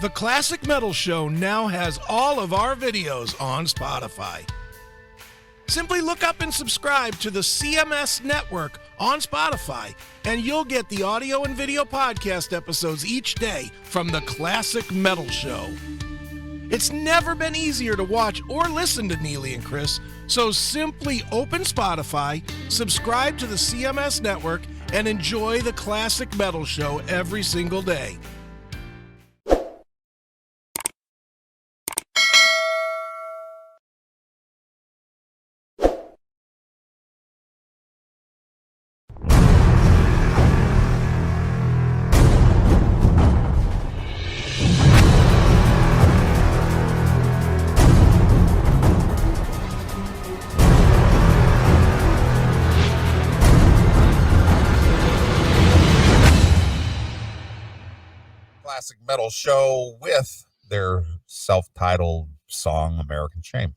The Classic Metal Show now has all of our videos on Spotify. Simply look up and subscribe to the CMS network on Spotify, and you'll get the audio and video podcast episodes each day from The Classic Metal Show. It's never been easier to watch or listen to Neeley and Chris, so simply open Spotify, subscribe to the CMS network, and enjoy The Classic Metal Show every single day. Classic Metal Show with their self-titled song American Shame.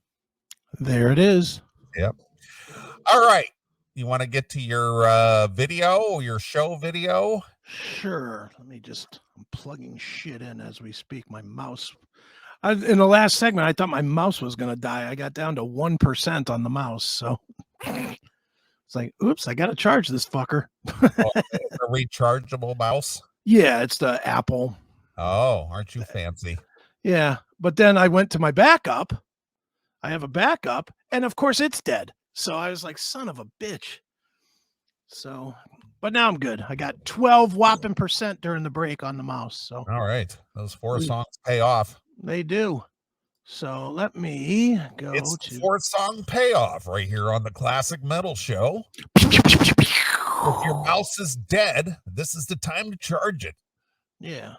There it is. Yep. All right. You want to get to your video, your show video? Sure. I'm plugging shit in as we speak. My mouse. In the last segment, I thought my mouse was going to die. I got down to 1% on the mouse. So it's like, oops, I got to charge this fucker. A rechargeable mouse? Yeah, it's the Apple. Oh, aren't you fancy? Yeah. But then I went to my backup. I have a backup, and of course it's dead. So I was like, son of a bitch. So, but now I'm good. I got 12 whopping % during the break on the mouse. So, all right. Those 4 songs pay off. They do. So let me go it's to 4-song payoff right here on the Classic Metal Show. If your mouse is dead, this is the time to charge it. Yeah.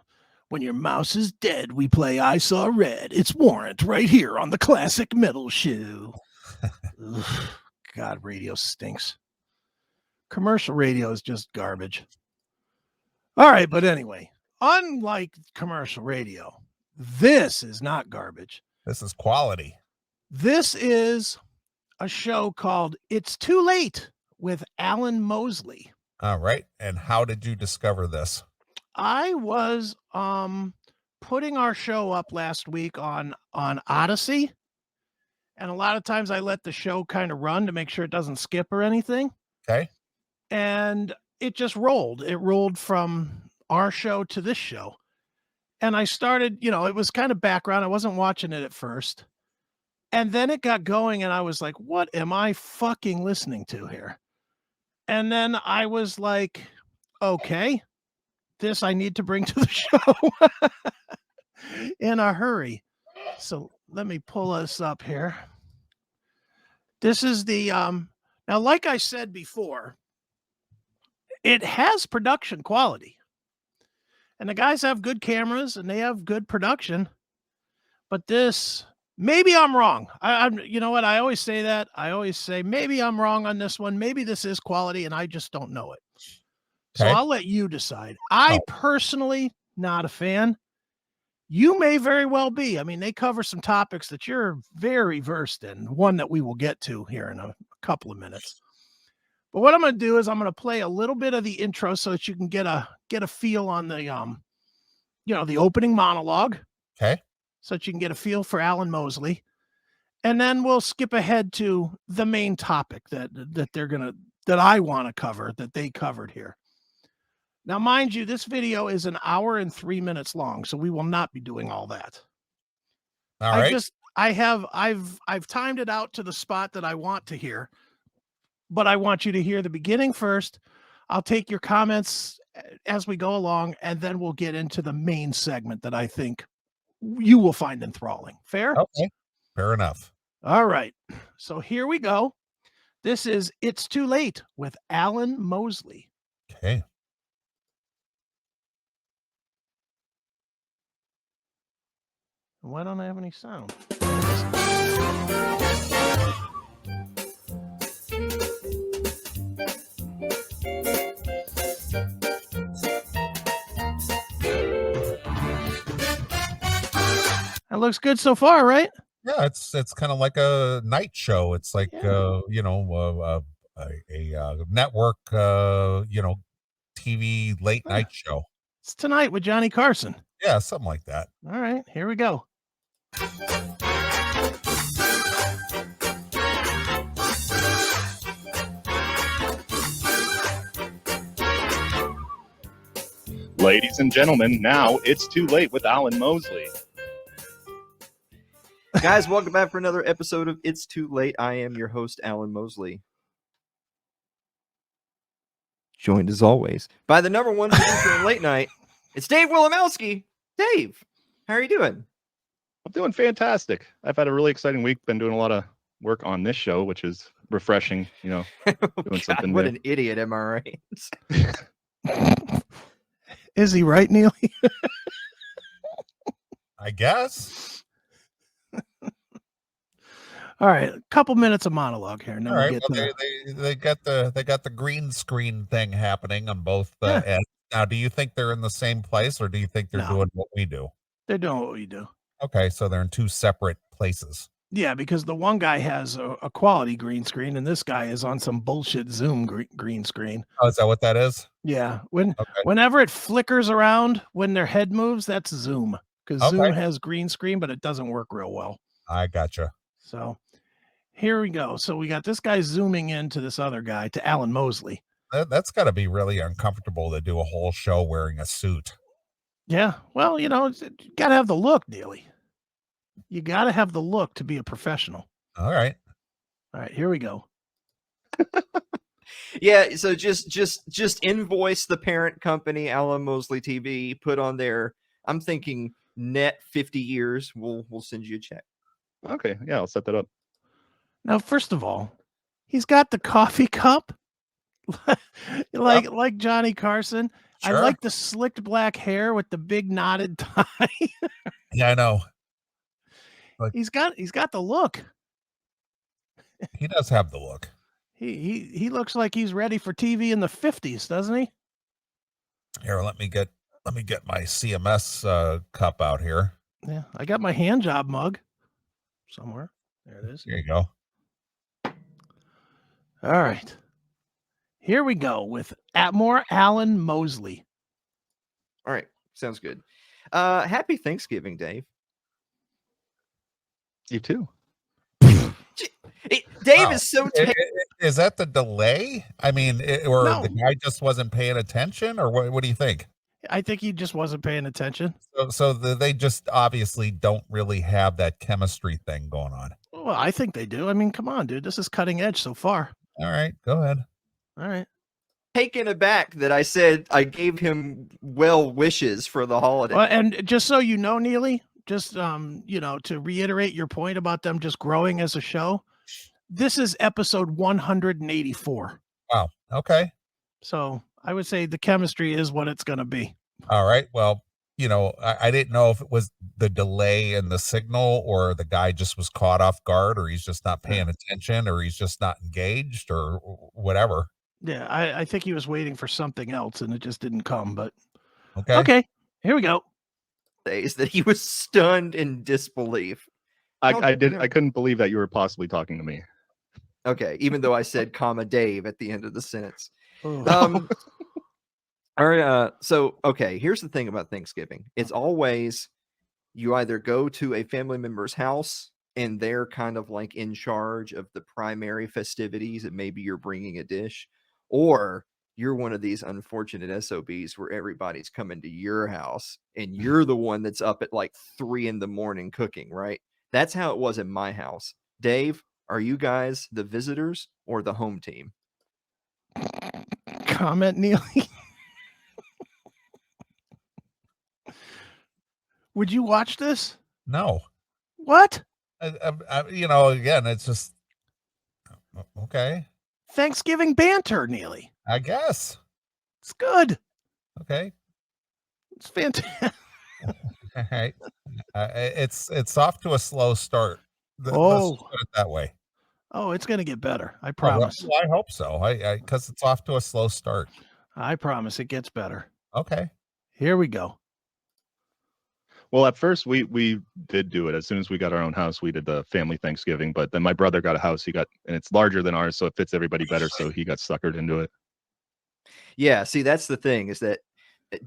When your mouse is dead, we play I Saw Red. It's Warrant right here on the Classic Metal Show. God, radio stinks. Commercial radio is just garbage. All right, but anyway, unlike commercial radio, this is not garbage. This is quality. This is a show called It's Too Late with Alan Mosley. All right. And how did you discover this? I was putting our show up last week on Odyssey. And a lot of times I let the show kind of run to make sure it doesn't skip or anything. Okay. And it just rolled. It rolled from our show to this show. And I started, it was kind of background. I wasn't watching it at first. And then it got going and I was like, what am I fucking listening to here? And then I was like, okay, this I need to bring to the show in a hurry. So let me pull us up here. This is the, now, like I said before, it has production quality. And the guys have good cameras and they have good production. But this, maybe I'm wrong. I'm, you know what? I always say that. I always say, maybe I'm wrong on this one. Maybe this is quality and I just don't know it. So I'll let you decide. I personally, not a fan. You may very well be. I mean, they cover some topics that you're very versed in. One that we will get to here in a couple of minutes. But what I'm going to do is I'm going to play a little bit of the intro so that you can get a feel on the, the opening monologue. Okay. So that you can get a feel for Alan Mosley. And then we'll skip ahead to the main topic that I want to cover, that they covered here. Now, mind you, this video is 1 hour and 3 minutes long, so we will not be doing all that. All right. I've timed it out to the spot that I want to hear, but I want you to hear the beginning first. I'll take your comments as we go along, and then we'll get into the main segment that I think you will find enthralling. Fair? Okay. Fair enough. All right. So here we go. This is It's Too Late with Alan Mosley. Okay. Why don't I have any sound? That looks good so far, right? Yeah, it's kind of like a night show. It's like a network TV late night show. It's Tonight with Johnny Carson. Yeah, something like that. All right, here we go. Ladies and gentlemen, now it's too late with Alan Mosley. Guys, welcome back for another episode of It's Too Late. I am your host, Alan Mosley. Joined as always by the number one producer in late night. It's Dave Willimowski. Dave, how are you doing? I'm doing fantastic. I've had a really exciting week. Been doing a lot of work on this show, which is refreshing. You know, doing something what new. an idiot, am I right? Is he right, Neeley? I guess. All right, a couple minutes of monologue here, and then All we'll right. get Well, to they got the green screen thing happening on both Yeah. ends. Now, do you think they're in the same place, or do you think they're No. doing what we do? They're doing what we do. Okay, so they're in two separate places. Yeah, because the one guy has a quality green screen, and this guy is on some bullshit Zoom green screen. Oh, is that what that is? Yeah, Okay. whenever it flickers around when their head moves, that's Zoom, because Okay. Zoom has green screen, but it doesn't work real well. I gotcha. So here we go. So we got this guy zooming into this other guy, to Alan Mosley. That's got to be really uncomfortable to do a whole show wearing a suit. Yeah, well, you got to have the look, Neeley. You got to have the look to be a professional. All right. All right, here we go. Yeah, so just invoice the parent company, Alan Mosley TV, put on there. I'm thinking net 50 years. We'll send you a check. Okay, yeah, I'll set that up. Now, first of all, he's got the coffee cup, like Johnny Carson. Sure. I like the slicked black hair with the big knotted tie. Yeah, I know. He's got the look. He does have the look. He looks like he's ready for TV in the 50s, doesn't he? Here, let me get my CMS cup out here. Yeah, I got my hand job mug somewhere. There it is. Here you go. All right. Here we go with more Alan Mosley. All right, sounds good. Happy Thanksgiving, Dave. You too. Dave is so Is that the delay? I mean, or No. the guy just wasn't paying attention, or what do you think? I think he just wasn't paying attention. So they just obviously don't really have that chemistry thing going on. Well, I think they do. I mean, come on, dude. This is cutting edge so far. All right, go ahead. All right. taken aback that I said I gave him well wishes for the holiday. Well, and just so you know, Neeley, just to reiterate your point about them just growing as a show, this is episode 184. Wow. Okay. So I would say the chemistry is what it's going to be. All right. Well, I didn't know if it was the delay in the signal, or the guy just was caught off guard, or he's just not paying attention, or he's just not engaged, or whatever. Yeah, I think he was waiting for something else and it just didn't come. But Okay. Here we go. Is that he was stunned in disbelief. I couldn't believe that you were possibly talking to me. Okay, even though I said comma Dave at the end of the sentence. Oh. All right, so okay, here's the thing about Thanksgiving. It's always you either go to a family member's house and they're kind of like in charge of the primary festivities, and maybe you're bringing a dish, or you're one of these unfortunate SOBs where everybody's coming to your house and you're the one that's up at like 3 a.m. cooking, right? That's how it was in my house. Dave, are you guys the visitors or the home team? Comment, Neeley. Would you watch this? No. What? Again, it's just okay. Thanksgiving banter, Neeley. I guess. It's good. Okay. It's fantastic. All right. It's off to a slow start. Let's Oh. put it that way. Oh, it's going to get better. I promise. Well, I hope so. Because it's off to a slow start. I promise it gets better. Okay. Here we go. Well, at first we did do it. As soon as we got our own house, we did the family Thanksgiving. But then my brother got a house. And it's larger than ours, so it fits everybody better. So he got suckered into it. Yeah, see, that's the thing, is that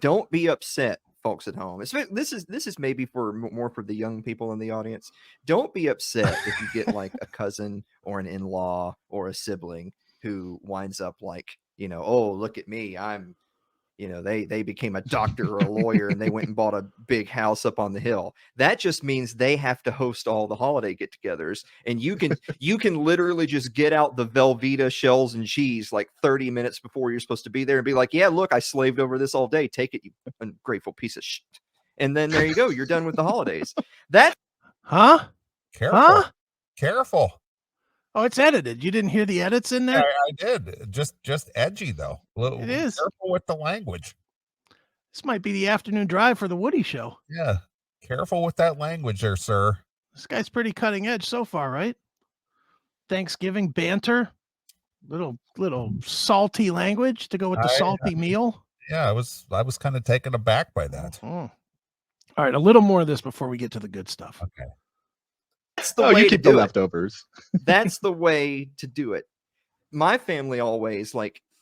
don't be upset, folks at home. This is maybe for more for the young people in the audience. Don't be upset if you get like a cousin or an in-law or a sibling who winds up like, oh, look at me, I'm, they became a doctor or a lawyer and they went and bought a big house up on the hill. That just means they have to host all the holiday get-togethers, and you can literally just get out the Velveeta shells and cheese like 30 minutes before you're supposed to be there and be like, yeah, look, I slaved over this all day. Take it, you ungrateful piece of shit. And then there you go. You're done with the holidays. Huh? Careful. Oh, it's edited. You didn't hear the edits in there? I did. Just edgy though. It is. Careful with the language. This might be the afternoon drive for the Woody Show. Yeah. Careful with that language there, sir. This guy's pretty cutting edge so far, right? Thanksgiving banter. Little salty language to go with the salty meal. Yeah, I was kind of taken aback by that. All right, a little more of this before we get to the good stuff. Okay. That's the way you to keep do the it. leftovers. That's the way to do it. My family always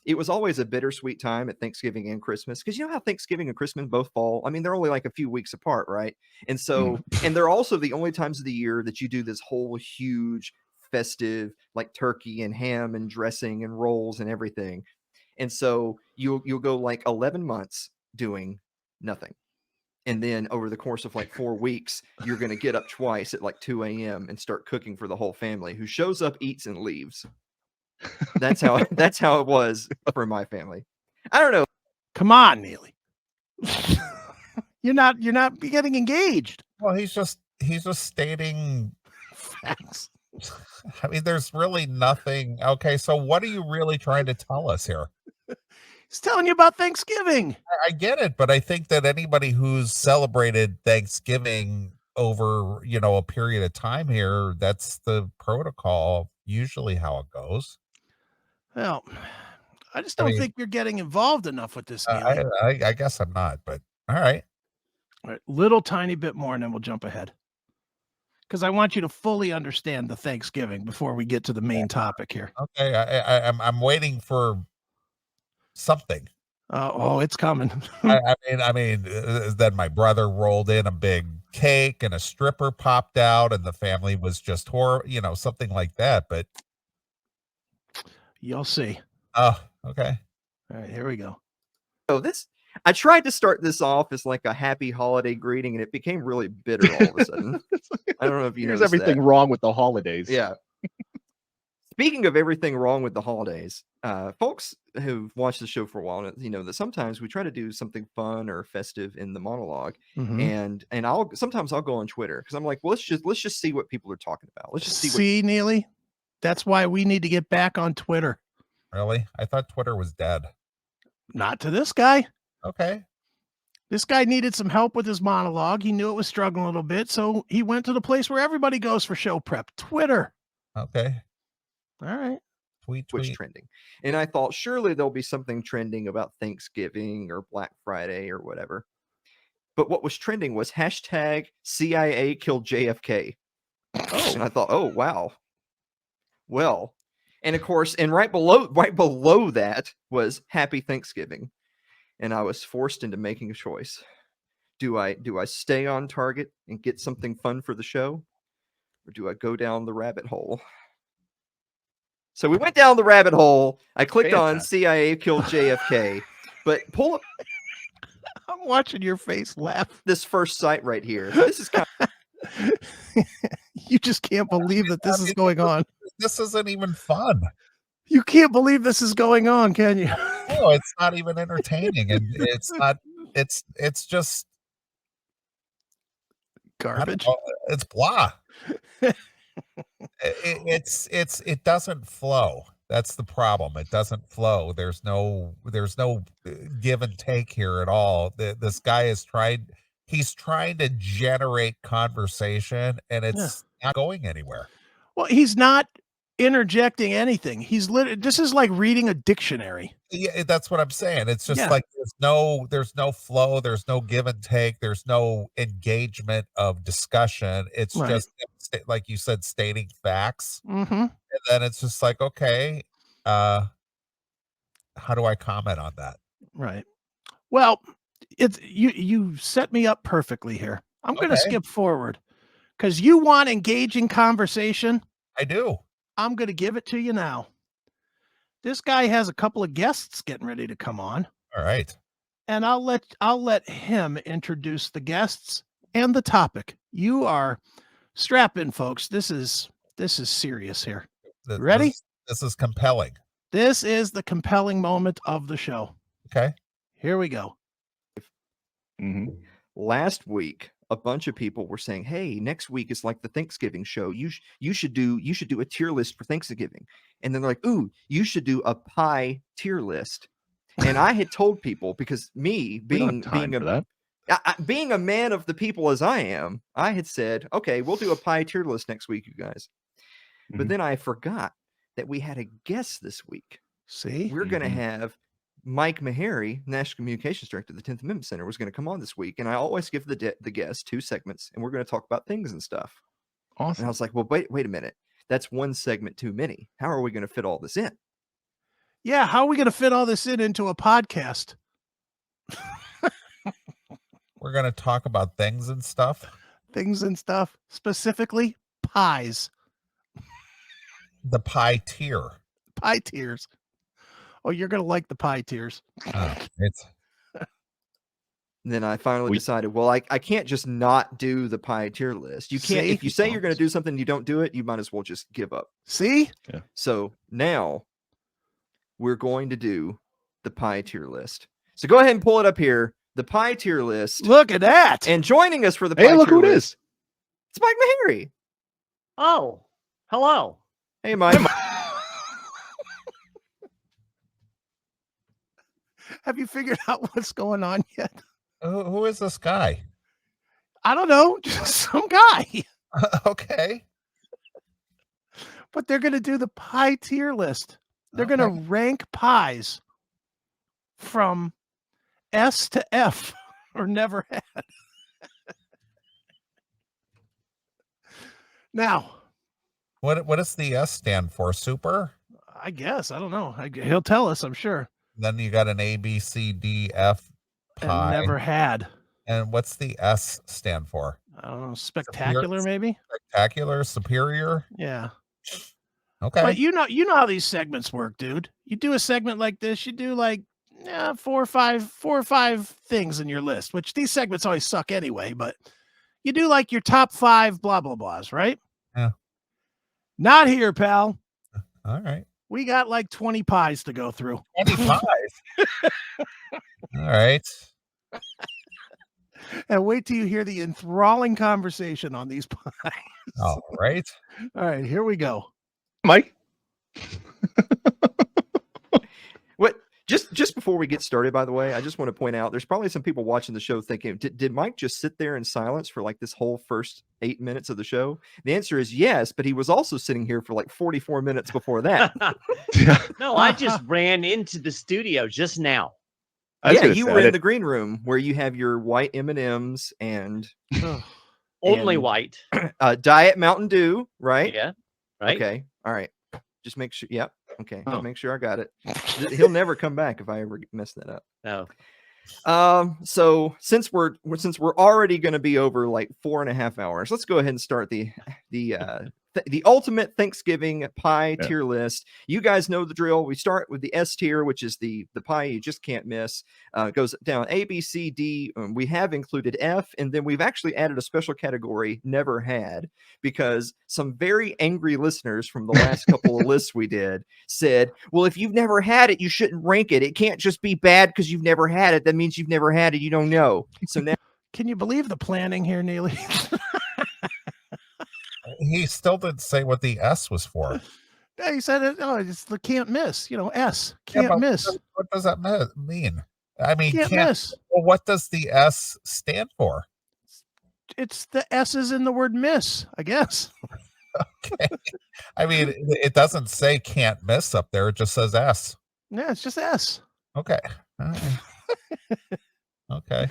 it was always a bittersweet time at Thanksgiving and Christmas, because you know how Thanksgiving and Christmas both fall. I mean, they're only like a few weeks apart, right? And so, and they're also the only times of the year that you do this whole huge festive, like turkey and ham and dressing and rolls and everything. And so you'll go like 11 months doing nothing. And then over the course of like 4 weeks, you're going to get up twice at like 2 a.m. and start cooking for the whole family, who shows up, eats, and leaves. That's how it was for my family. I don't know. Come on, Neeley. You're not getting engaged. Well, he's just stating facts. I mean, there's really nothing. Okay, so what are you really trying to tell us here? He's telling you about Thanksgiving. I get it, but I think that anybody who's celebrated Thanksgiving over, a period of time here, that's the protocol, usually how it goes. Well, I just don't think you're getting involved enough with this, Neeley. I guess I'm not, but all right. All right, little tiny bit more, and then we'll jump ahead. Because I want you to fully understand the Thanksgiving before we get to the main topic here. Okay, I'm waiting for something. Oh, it's coming. I mean, then my brother rolled in a big cake and a stripper popped out, and the family was just something like that. But you'll see. Oh, okay. All right, here we go. Oh, I tried to start this off as like a happy holiday greeting, and it became really bitter all of a sudden. I don't know if you know. There's everything wrong with the holidays. Yeah. Speaking of everything wrong with the holidays, folks who've watched the show for a while, that sometimes we try to do something fun or festive in the monologue, and sometimes I'll go on Twitter because I'm like, well, let's just see what people are talking about. Let's just see. Neeley, that's why we need to get back on Twitter. Really? I thought Twitter was dead. Not to this guy. Okay. This guy needed some help with his monologue. He knew it was struggling a little bit, so he went to the place where everybody goes for show prep, Twitter. Okay. All right. Tweet. Trending. And I thought surely there'll be something trending about Thanksgiving or Black Friday or whatever. But what was trending was hashtag CIA killed JFK. Oh, and I thought, oh, wow. Well, and of course, and right below that was Happy Thanksgiving. And I was forced into making a choice. Do I stay on target and get something fun for the show? Or do I go down the rabbit hole? So we went down the rabbit hole. I clicked on CIA killed JFK. But pull up. I'm watching your face laugh. This first site right here. This is kind of... You just can't believe that this is going on. This isn't even fun. You can't believe this is going on, can you? No, it's not even entertaining, and it's not. It's just garbage. It's blah. It doesn't flow. That's the problem. It doesn't flow. There's no give and take here at all. This guy he's trying to generate conversation, and it's not going anywhere. Well, he's not interjecting anything. This is like reading a dictionary. Yeah, that's what I'm saying. It's just like there's no flow, there's no give and take, there's no engagement of discussion. It's just like you said, stating facts. And then it's just like, okay, how do I comment on that? Right. Well, it's you set me up perfectly here. I'm going to Okay. skip forward because you want engaging conversation. I do. I'm going to give it to you now. This guy has a couple of guests getting ready to come on, All right. and I'll let him introduce the guests and the topic. You are strap in, folks. This is serious here. Ready? This is compelling. This is the compelling moment of the show. Okay. Here we go. Hmm. Last week, a bunch of people were saying, "Hey, next week is like the Thanksgiving show. You should do a tier list for Thanksgiving." And then they're like, "Ooh, you should do a pie tier list." And I had told people, because me We don't have time for that. being a man of the people as I am, I had said, "Okay, we'll do a pie tier list next week, you guys." But Mhm. then I forgot that we had a guest this week. See? We're going to Mhm. have Mike Meharry, National Communications Director of the 10th Amendment Center, was going to come on this week. And I always give the guest 2 segments, and we're going to talk about things and stuff. And I Awesome. was like, well, wait a minute. That's 1 segment too many. How are we going to fit all this in? Yeah, how are we going to fit all this into a podcast? We're going to talk about things and stuff. Things and stuff, specifically pies, The pie tier. pie tiers. Oh, you're going to like the pie tiers. It's And then I finally We- decided, well, I can't just not do the pie tier list. You can't, See? if you say you're going to do something and you don't do it, you might as well just give up. See? So now we're going to do the pie tier list. So go ahead and pull it up here. The pie tier list. Look at that. And joining us for the Hey, pie look tier who it list, is. it's Mike Meharry. Oh, hello. Hey, Mike. Have you figured out what's going on yet? who is this guy? I don't know. Just some guy. Okay. But they're going to do the pie tier list. They're going to Okay. rank pies from S to F or never had. Now, What does the S stand for? Super? I guess, I don't know. He'll tell us, I'm sure. Then you got an A, B, C, D, F And pie. never had. And what's the S stand for? I don't know, spectacular maybe? Spectacular, superior? Yeah. Okay. But you know how these segments work, dude. You do a segment like this, you do like 4 or 5 things in your list, which these segments always suck anyway, but you do like your top 5 blah blah blahs, right? Yeah. Not here, pal. All right. We got like 20 pies to go through. 20 pies. All right. And wait till you hear the enthralling conversation on these pies. All right. All right, here we go. Mike. What? Just before we get started, by the way, I just want to point out there's probably some people watching the show thinking, did Mike just sit there in silence for like this whole first 8 minutes of the show? The answer is yes, but he was also sitting here for like 44 minutes before that. Yeah. No, I just ran into the studio just now. I was Yeah, gonna you say, were I in the didn't- green room where you have your white M&Ms and Only And- white. Diet Mountain Dew, right? Yeah. Right. Okay. All right. Just make sure. Yep. Okay. Oh. Just make sure I got it. He'll never come back if I ever mess that up. No. So since we're already going to be over like 4.5 hours, let's go ahead and start the ultimate Thanksgiving pie Yeah. tier list. You guys know the drill. We start with the S tier, which is the pie you just can't miss. It goes down A, B, C, D. We have included F, and then we've actually added a special category, never had, because some very angry listeners from the last couple of lists we did said, well, if you've never had it, you shouldn't rank it. It can't just be bad because you've never had it. That means you've never had it. You don't know. So now Can you believe the planning here, Neeley? He still didn't say what the S was for. Yeah, he said it. Oh, it's the can't miss. S. Yeah, Can't but miss. What does that mean? I mean, Can't miss. Well, what does the S stand for? It's the S's in the word miss, I guess. Okay. I mean, it doesn't say can't miss up there. It just says S. Yeah, it's just S. Okay. All right. Okay.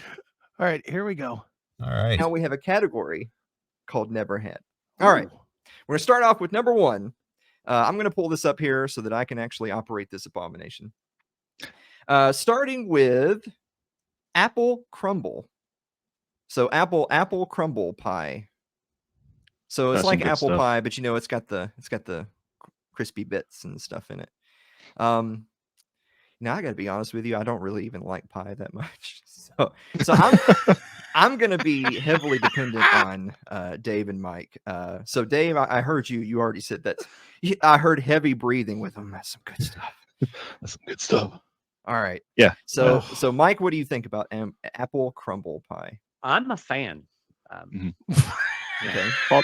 All right, here we go. All right. we have a category called never had. All right. Ooh. We're going to start off with number 1. I'm going to pull this up here so that I can actually operate this abomination. Starting with apple crumble. So apple crumble pie. So it's That's some like good apple stuff. pie, but it's got the crispy bits and stuff in it. Now I got to be honest with you, I don't really even like pie that much. So I'm going to be heavily dependent on Dave and Mike. So Dave, I heard you already said that. I heard heavy breathing with them. That's some good stuff. That's some good stuff. All right. Yeah. So Mike, what do you think about apple crumble pie? I'm a fan. Okay.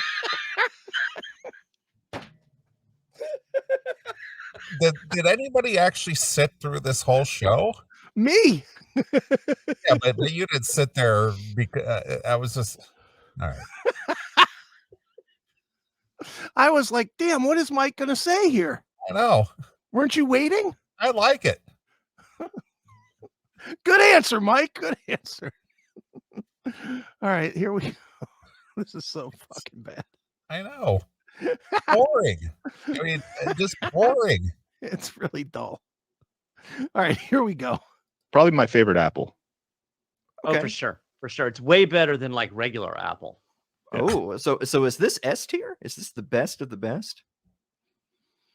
Did anybody actually sit through this whole show? Me. Yeah, but you didn't sit there because I was just all right. I was like, damn, what is Mike going to say here? I know. Weren't you waiting? I like it. Good answer, Mike. Good answer. All right, here we go. This is so fucking bad. I know. Boring. I mean, just boring. It's really dull. All right, here we go. Probably my favorite apple. Oh, for sure. For sure. It's way better than like regular apple. Oh, so is this S tier? Is this the best of the best?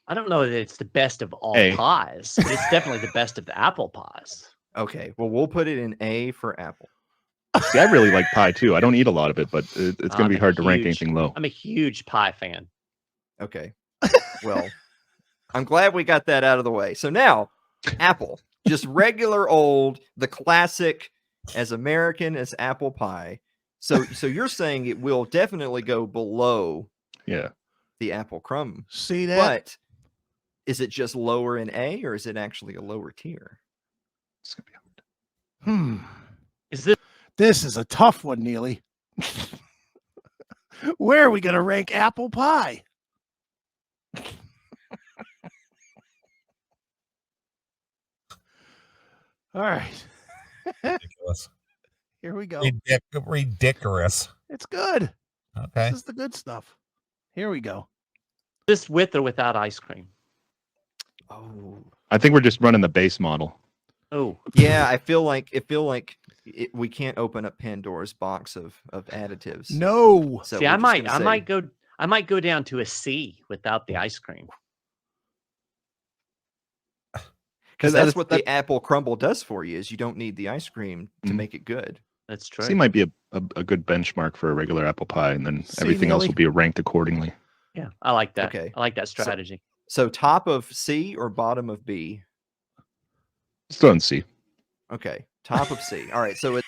I don't know that it's the best of all A. pies, but it's definitely the best of the apple pies. Okay, well, we'll put it in A for apple. See, I really like pie too. I don't eat a lot of it, but it's going to I'm be a hard to rank huge- anything low. I'm a huge pie fan. Okay. Well, I'm glad we got that out of the way. So now, apple, just regular old, the classic, as American as apple pie. So you're saying it will definitely go below Yeah. the apple crumb. See that? But is it just lower in A, or is it actually a lower tier? It's going to be hard. Is this This is a tough one, Neeley. Where are we going to rank apple pie? All right. Ridiculous. Here we go. Ridiculous. It's good. Okay. This is the good stuff. Here we go. with or without ice cream? Oh, I think we're just running the base model. Oh, yeah. I feel like we can't open up Pandora's box of additives. No. So see, we're I just might gonna say- go down to a C without the ice cream. Because that's what the apple crumble does for you, is you don't need the ice cream to Mhm. make it good. That's true. C might be a good benchmark for a regular apple pie, and then See, everything else Neeley? will be ranked accordingly. Yeah, I like that. Okay. I like that strategy. So top of C or bottom of B? Still in C. Okay, top of C. All right, so it,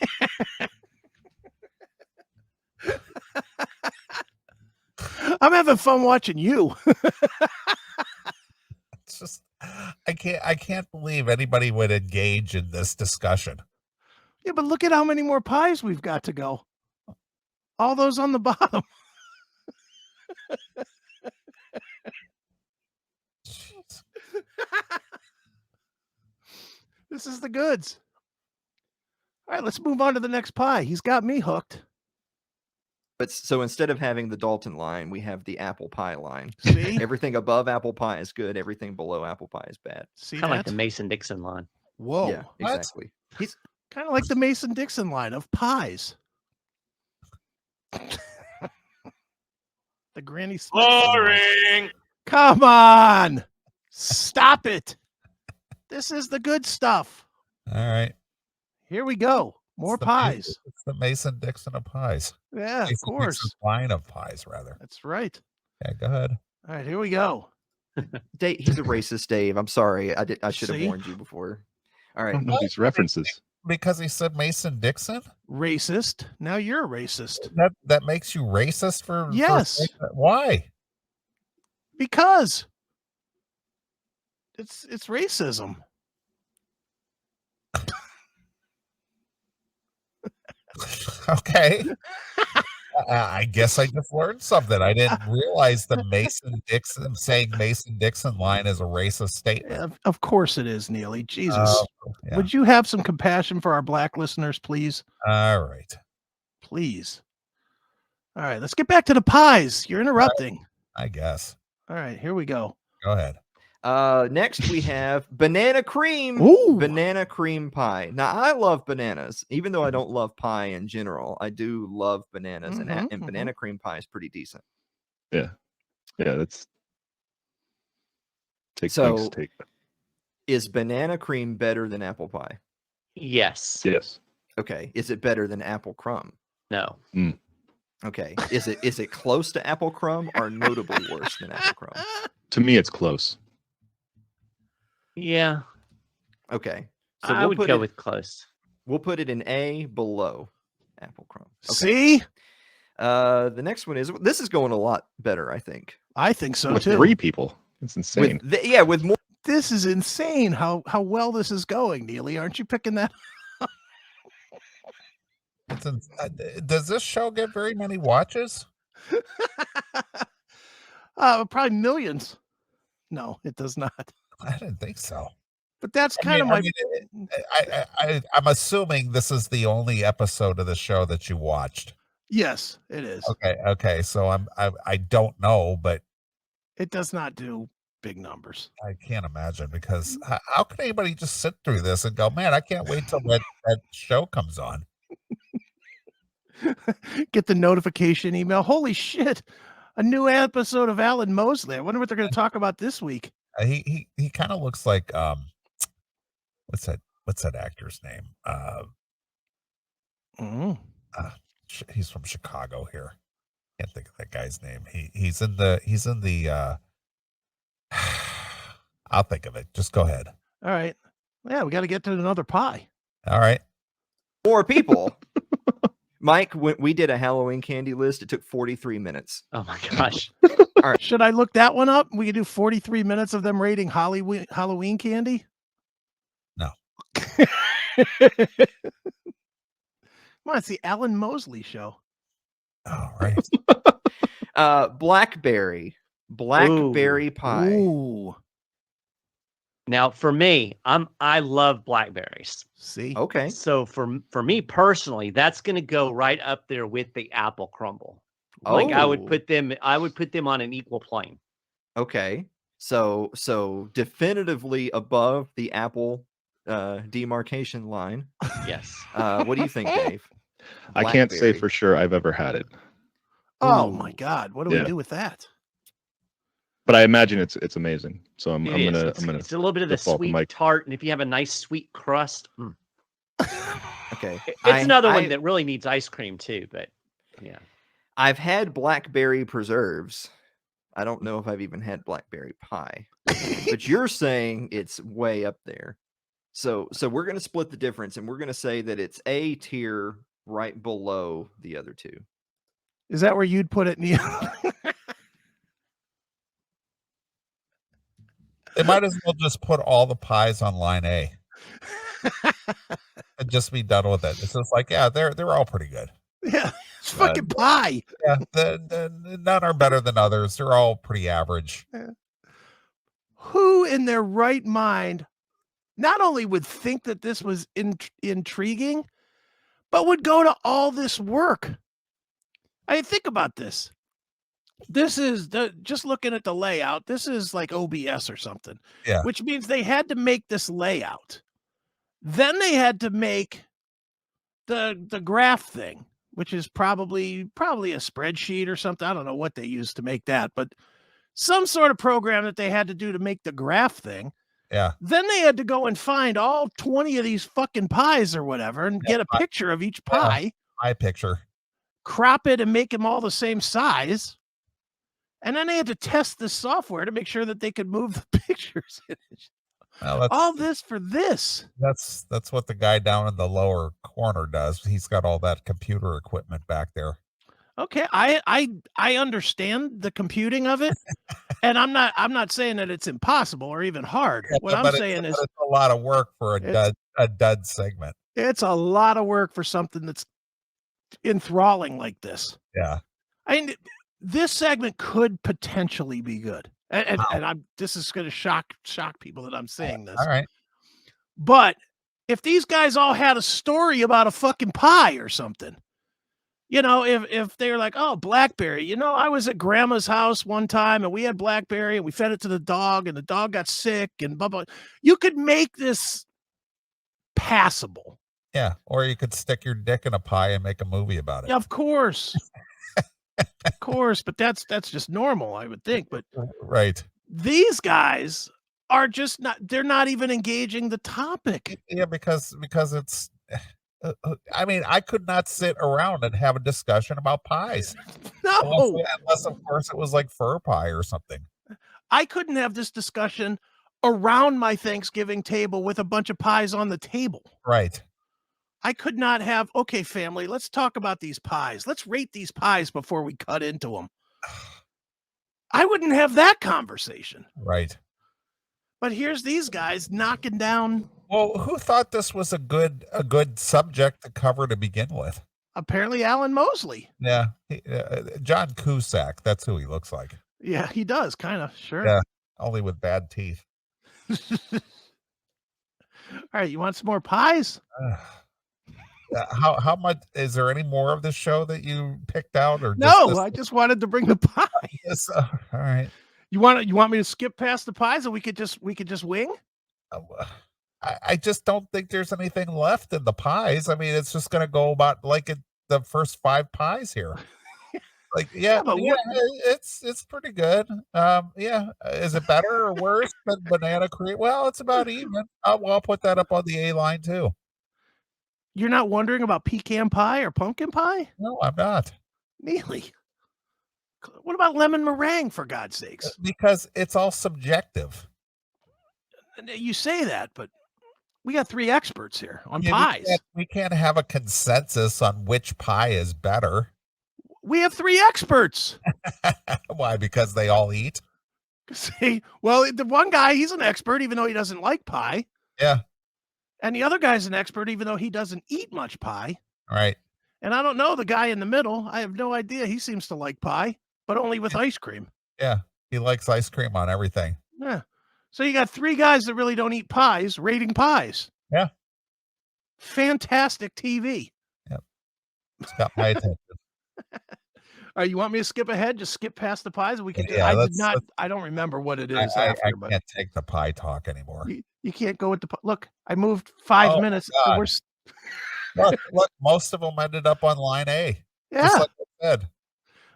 I'm having fun watching you. It's just I can't believe anybody would engage in this discussion. Yeah, but look at how many more pies we've got to go. All those on the bottom. Jeez. This is the goods. All right, let's move on to the next pie. He's got me hooked. but so instead of having the Dalton line, we have the apple pie line. See? Everything above apple pie is good. Everything below apple pie is bad. See Kind of like that? the Mason-Dixon line. Whoa. Yeah, what? exactly. He's kind of like the Mason-Dixon line of pies. The Granny Smith. Boring. Come on. Stop it. This is the good stuff. All right. Here we go. More It's the pies. It's the Mason-Dixon of pies. Yeah, of Mason-Dixon course. line of pies, rather. That's right. Yeah, go ahead. All right, here we go. Dave, he's a racist, Dave. I'm sorry. I should have See? warned you before. All I right. don't know these references. Because he said Mason-Dixon? Racist. Now you're a racist. That makes you racist for Yes. saying that? Why? Because it's racism. Okay. I guess I just learned something. I didn't realize the Mason-Dixon saying Mason-Dixon line is a racist statement. Of course it is, Neeley. Jesus. Yeah. Would you have some compassion for our black listeners, please? All right. Please. All right, let's get back to the pies. You're interrupting. I guess. All right, here we go. Go ahead. Next we have banana cream. Ooh. Banana cream pie. Now I love bananas, even though I don't love pie in general. I do love bananas, and banana cream pie is pretty decent. Yeah, that's take. Is banana cream better than apple pie? Yes. Yes. Okay. Is it better than apple crumb? No. Okay. Is it close to apple crumb or notably worse than apple crumb? To me, it's close. Yeah. Okay. So I would go with close. We'll put it in A, below apple crumb. Okay. See? The next one this is going a lot better, I think. I think so With too. 3 people. It's insane. With more. This is insane how well this is going, Neeley. Aren't you picking that? Does this show get very many watches? Probably millions. No, it does not. I didn't think so. But that's kind of my. I'm assuming this is the only episode of the show that you watched. Yes, it is. Okay. So I don't know, but it does not do big numbers. I can't imagine, because how can anybody just sit through this and go, man, I can't wait till that show comes on. Get the notification email. Holy shit. A new episode of Alan Mosley. I wonder what they're going to talk about this week. He kind of looks like what's that actor's name? He's from Chicago here. Can't think of that guy's name. He's in the I'll think of it. Just go ahead. All right. Yeah, we got to get to another pie. All right. More people. Mike, when we did a Halloween candy list, it took 43 minutes. Oh my gosh. All right. Should I look that one up? We could do 43 minutes of them rating Halloween candy. No. Come on, it's the Alan Mosley show. All right. Blackberry pie. Ooh. Now, for me, I love blackberries. See? Okay. So for me personally, that's going to go right up there with the apple crumble. Like I would put them on an equal plane. Okay. So definitively above the apple demarcation line. Yes. What do you think, Dave? I can't say for sure I've ever had it. Oh my God. What do we do with that? But I imagine it's amazing. So I'm gonna it's a little bit of the sweet tart, and if you have a nice sweet crust. Okay. It's another one that really needs ice cream too, but yeah. I've had blackberry preserves. I don't know if I've even had blackberry pie. But you're saying it's way up there. So we're going to split the difference, and we're going to say that it's A tier right below the other two. Is that where you'd put it, Neil? They might as well just put all the pies on line A and just be done with it. It's just like, yeah, they're all pretty good. Yeah, it's fucking pie. Yeah, none are better than others. They're all pretty average. Yeah. Who in their right mind not only would think that this was intriguing, but would go to all this work? I mean, think about this. This is just looking at the layout. This is like OBS or something. Yeah. Which means they had to make this layout. Then they had to make the graph thing, which is probably a spreadsheet or something. I don't know what they used to make that, but some sort of program that they had to do to make the graph thing. Yeah. Then they had to go and find all 20 of these fucking pies or whatever and get a picture of each pie. Pie picture. Crop it and make them all the same size. And then they had to test the software to make sure that they could move the pictures. Well, all this for this. That's what the guy down in the lower corner does. He's got all that computer equipment back there. Okay, I understand the computing of it, and I'm not saying that it's impossible or even hard. Yeah, what I'm saying is it's a lot of work for a dud segment. It's a lot of work for something that's enthralling like this. Yeah, I mean, this segment could potentially be good, and this is going to shock people that I'm saying this. All right, but if these guys all had a story about a fucking pie or something, You know, if they were like, oh, blackberry, you know, I was at grandma's house one time and we had blackberry and we fed it to the dog and the dog got sick and blah, blah. You could make this passable. Yeah. Or you could stick your dick in a pie and make a movie about it. Yeah, of course. Of course. But that's just normal, I would think. But Right. these guys are just not, they're not even engaging the topic. Yeah, because it's I mean, I could not sit around and have a discussion about pies. No, Unless of course it was like fur pie or something. I couldn't have this discussion around my Thanksgiving table with a bunch of pies on the table. Right. I could not have, okay, family, let's talk about these pies. Let's rate these pies before we cut into them. I wouldn't have that conversation. Right. But here's these guys knocking down. Well, who thought this was a good subject to cover to begin with? Apparently Alan Mosley. Yeah. John Cusack. That's who he looks like. Yeah, he does, kind of, sure. Yeah. Only with bad teeth. All right, you want some more pies? How much is there any more of this show that you picked out or No, I just wanted to bring the pie. Yes, all right. You want me to skip past the pies and we could just wing? I just don't think there's anything left in the pies. I mean, it's just going to go about like the first 5 pies here. Like, yeah, but it's pretty good. Yeah, is it better or worse than banana cream? Well, it's about even. I'll put that up on the A line too. You're not wondering about pecan pie or pumpkin pie? No, I'm not. Neeley. What about lemon meringue, for God's sakes? Because it's all subjective. You say that, but we got 3 experts here on Yeah, pies. we can't have a consensus on which pie is better. We have 3 experts. Why? Because they all eat? See, well, the one guy, he's an expert, even though he doesn't like pie. Yeah. And the other guy's an expert, even though he doesn't eat much pie. Right. And I don't know the guy in the middle. I have no idea. He seems to like pie, but only with ice cream. Yeah. He likes ice cream on everything. Yeah. So you got 3 guys that really don't eat pies rating pies. Yeah. Fantastic TV. Yep. It's got my attention. All right, you want me to skip ahead? Just skip past the pies? We can. Yeah, I don't remember what it I is after, can't but take the pie talk anymore. you can't go with the. Look, I moved 5 minutes. So God. Look, most of them ended up on line A. Yeah. Just like I said.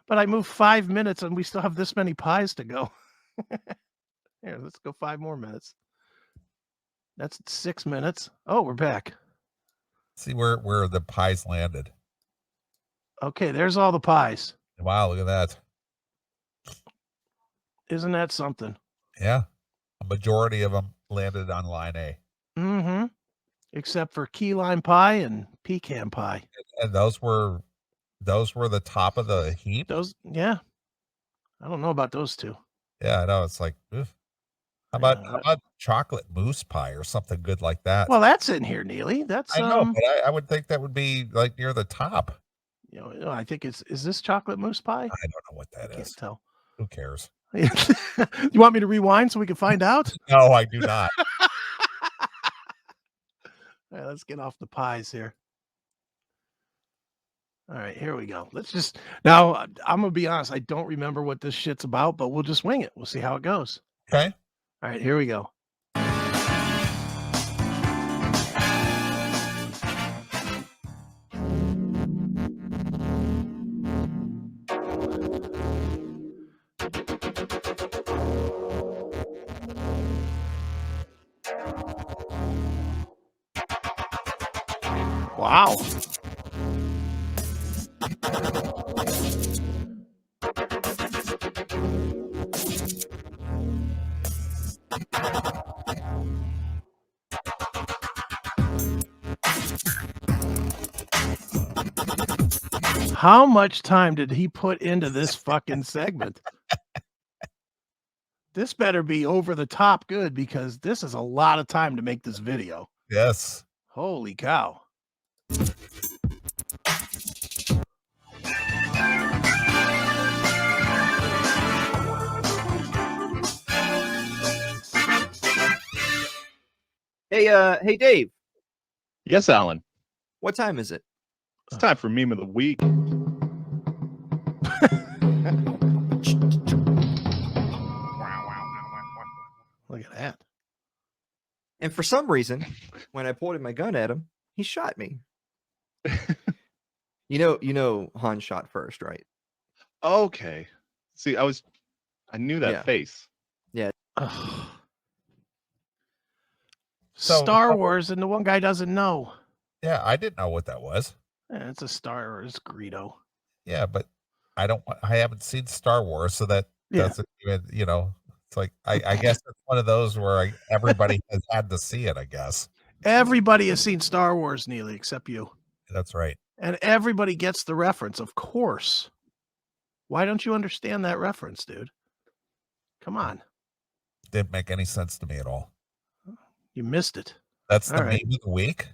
But I moved 5 minutes and we still have this many pies to go. Here, let's go 5 more minutes. That's 6 minutes. Oh, we're back. See where the pies landed. Okay, there's all the pies. Wow, look at that. Isn't that something? Yeah. A majority of them landed on line A. Mm-hmm. Except for key lime pie and pecan pie. And those were the top of the heap. Those, yeah. I don't know about those 2. Yeah, I know. It's like, oof. How about chocolate mousse pie or something good like that? Well, that's in here, Neeley. That's I know, but I would think that would be like near the top. You know, I think is this chocolate mousse pie? I don't know what that is. Can't tell. Who cares? You want me to rewind so we can find out? No, I do not. All right, let's get off the pies here. All right, here we go. Let's just now. I'm gonna be honest. I don't remember what this shit's about, but we'll just wing it. We'll see how it goes. Okay. All right, here we go. Wow. How much time did he put into this fucking segment? This better be over the top good because this is a lot of time to make this video. Yes. Holy cow. Hey, Dave. Yes, Alan. What time is it? It's time for meme of the week. And for some reason, when I pointed my gun at him, he shot me. You know, Han shot first, right? Okay. See, I knew that Yeah. face. Ugh. So, Star Wars, and the one guy doesn't know. Yeah, I didn't know what that was. Yeah, it's a Star Wars Greedo. Yeah, but I haven't seen Star Wars, so that Yeah. doesn't even, it's like, I guess it's one of those where everybody has had to see it, I guess. Everybody has seen Star Wars, Neeley, except you. That's right. And everybody gets the reference, of course. Why don't you understand that reference, dude? Come on. Didn't make any sense to me at all. You missed it. That's the All right. meme of the week?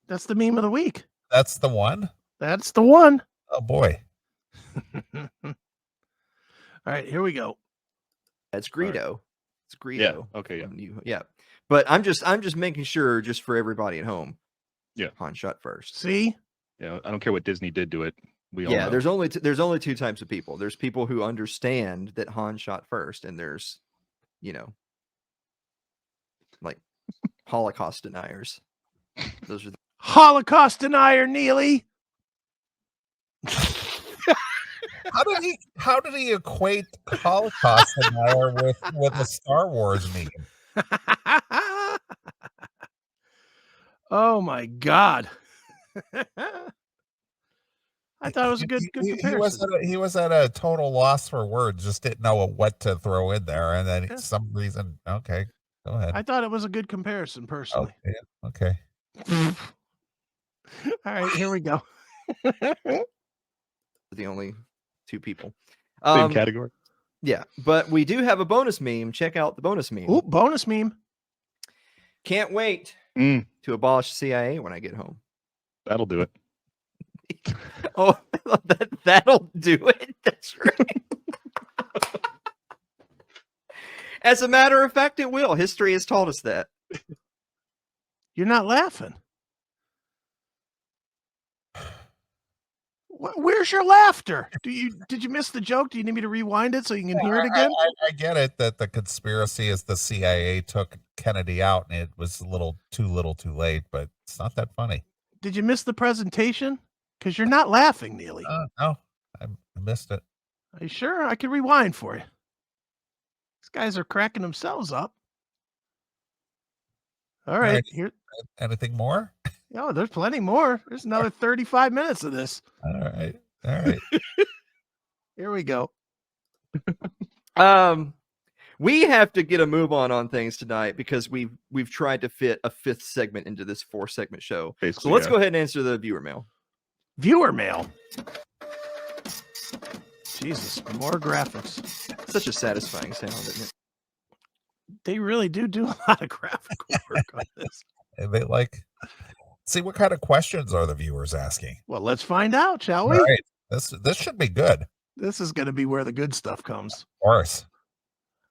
That's the meme of the week. That's the one? That's the one. Oh, boy. All right, here we go. That's Greedo. It's Greedo. Yeah. Okay. Yeah. Yeah. But I'm just making sure, just for everybody at home. Yeah. Han shot first. See? Yeah. I don't care what Disney did to it. We all Yeah. know. There's only two types of people. There's people who understand that Han shot first, and there's, like Holocaust deniers. Those are Holocaust denier, Neeley. How did he equate Holocaust denier with a Star Wars meme? Oh my God. I thought it was a good comparison. He was at a total loss for words, just didn't know what to throw in there, and then Yeah. some reason, okay, go ahead. I thought it was a good comparison, personally. Okay. All right, here we go. the only two people. Same category. Yeah, but we do have a bonus meme. Check out the bonus meme. Ooh, bonus meme. Can't wait Mm, to abolish CIA when I get home. that'll do it. Oh, that'll do it. That's right. As a matter of fact, it will. History has taught us that. You're not laughing. Where's your laughter? Did you miss the joke? Do you need me to rewind it so you can hear it again? I get it that the conspiracy is the CIA took Kennedy out and it was too little too late, but it's not that funny. Did you miss the presentation? Because you're not laughing, Neeley. No, I missed it. Are you sure? I can rewind for you. These guys are cracking themselves up. All right. Here. Anything more? Oh, there's plenty more. There's another 35 minutes of this. All right. Here we go. We have to get a move on things tonight because we've tried to fit a fifth segment into this 4-segment show. Basically, So let's yeah. go ahead and answer the viewer mail. Viewer mail. Jesus, more graphics. Such a satisfying sound, isn't it? They really do a lot of graphical work on this. And they see what kind of questions are the viewers asking. Well, let's find out, shall we? All right. This should be good. Of This is going to be where the good stuff comes. course.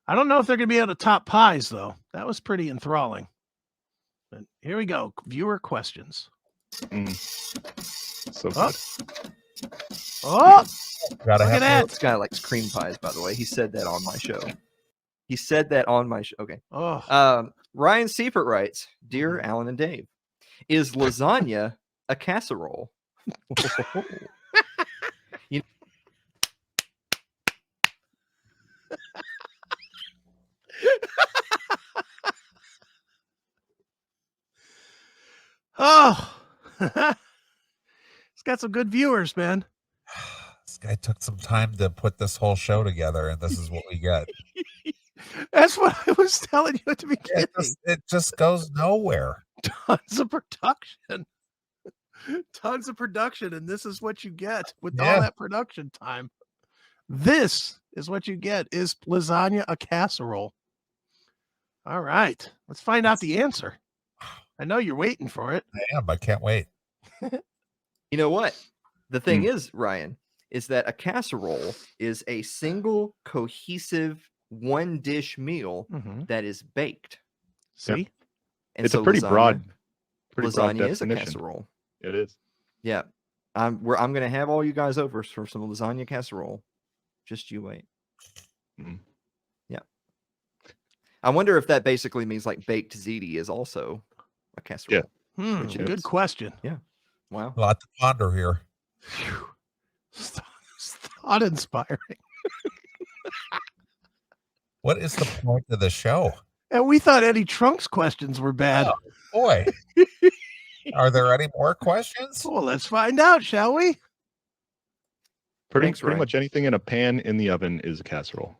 I don't know if they're going to be able to top pies, though. That was pretty enthralling. But here we go. Viewer questions. So Oh. good. Oh, Gotta look have at that. This guy likes cream pies, by the way. He said that on my show. Okay. Oh, Ryan Seifert writes, Dear Alan and Dave, is lasagna a casserole? oh. It's got some good viewers, man. This guy took some time to put this whole show together, and this is what we get. That's what I was telling you at the beginning. It just goes nowhere. Tons of production. Tons of production, and this is what you get with all Yeah. that production time. This is what you get. Is lasagna a casserole? All right. Let's find out the answer. I know you're waiting for it. I am. I can't wait. You know what? The thing is, Ryan, is that a casserole is a single cohesive one dish meal that is baked. See? And It's so a pretty broad lasagna is a definition. casserole. It is. Yeah. I'm going to have all you guys over for some lasagna casserole. Just you wait. Mm. Yeah. I wonder if that basically means like baked ziti is also a casserole. Yeah. Which Good is- question. Wow. A lot to ponder here. Phew. Thought inspiring. What is the point of the show? And we thought Eddie Trunk's questions were bad. Oh, boy. Are there any more questions? Well, let's find out, shall we? Pretty Ryan. much anything in a pan in the oven is a casserole.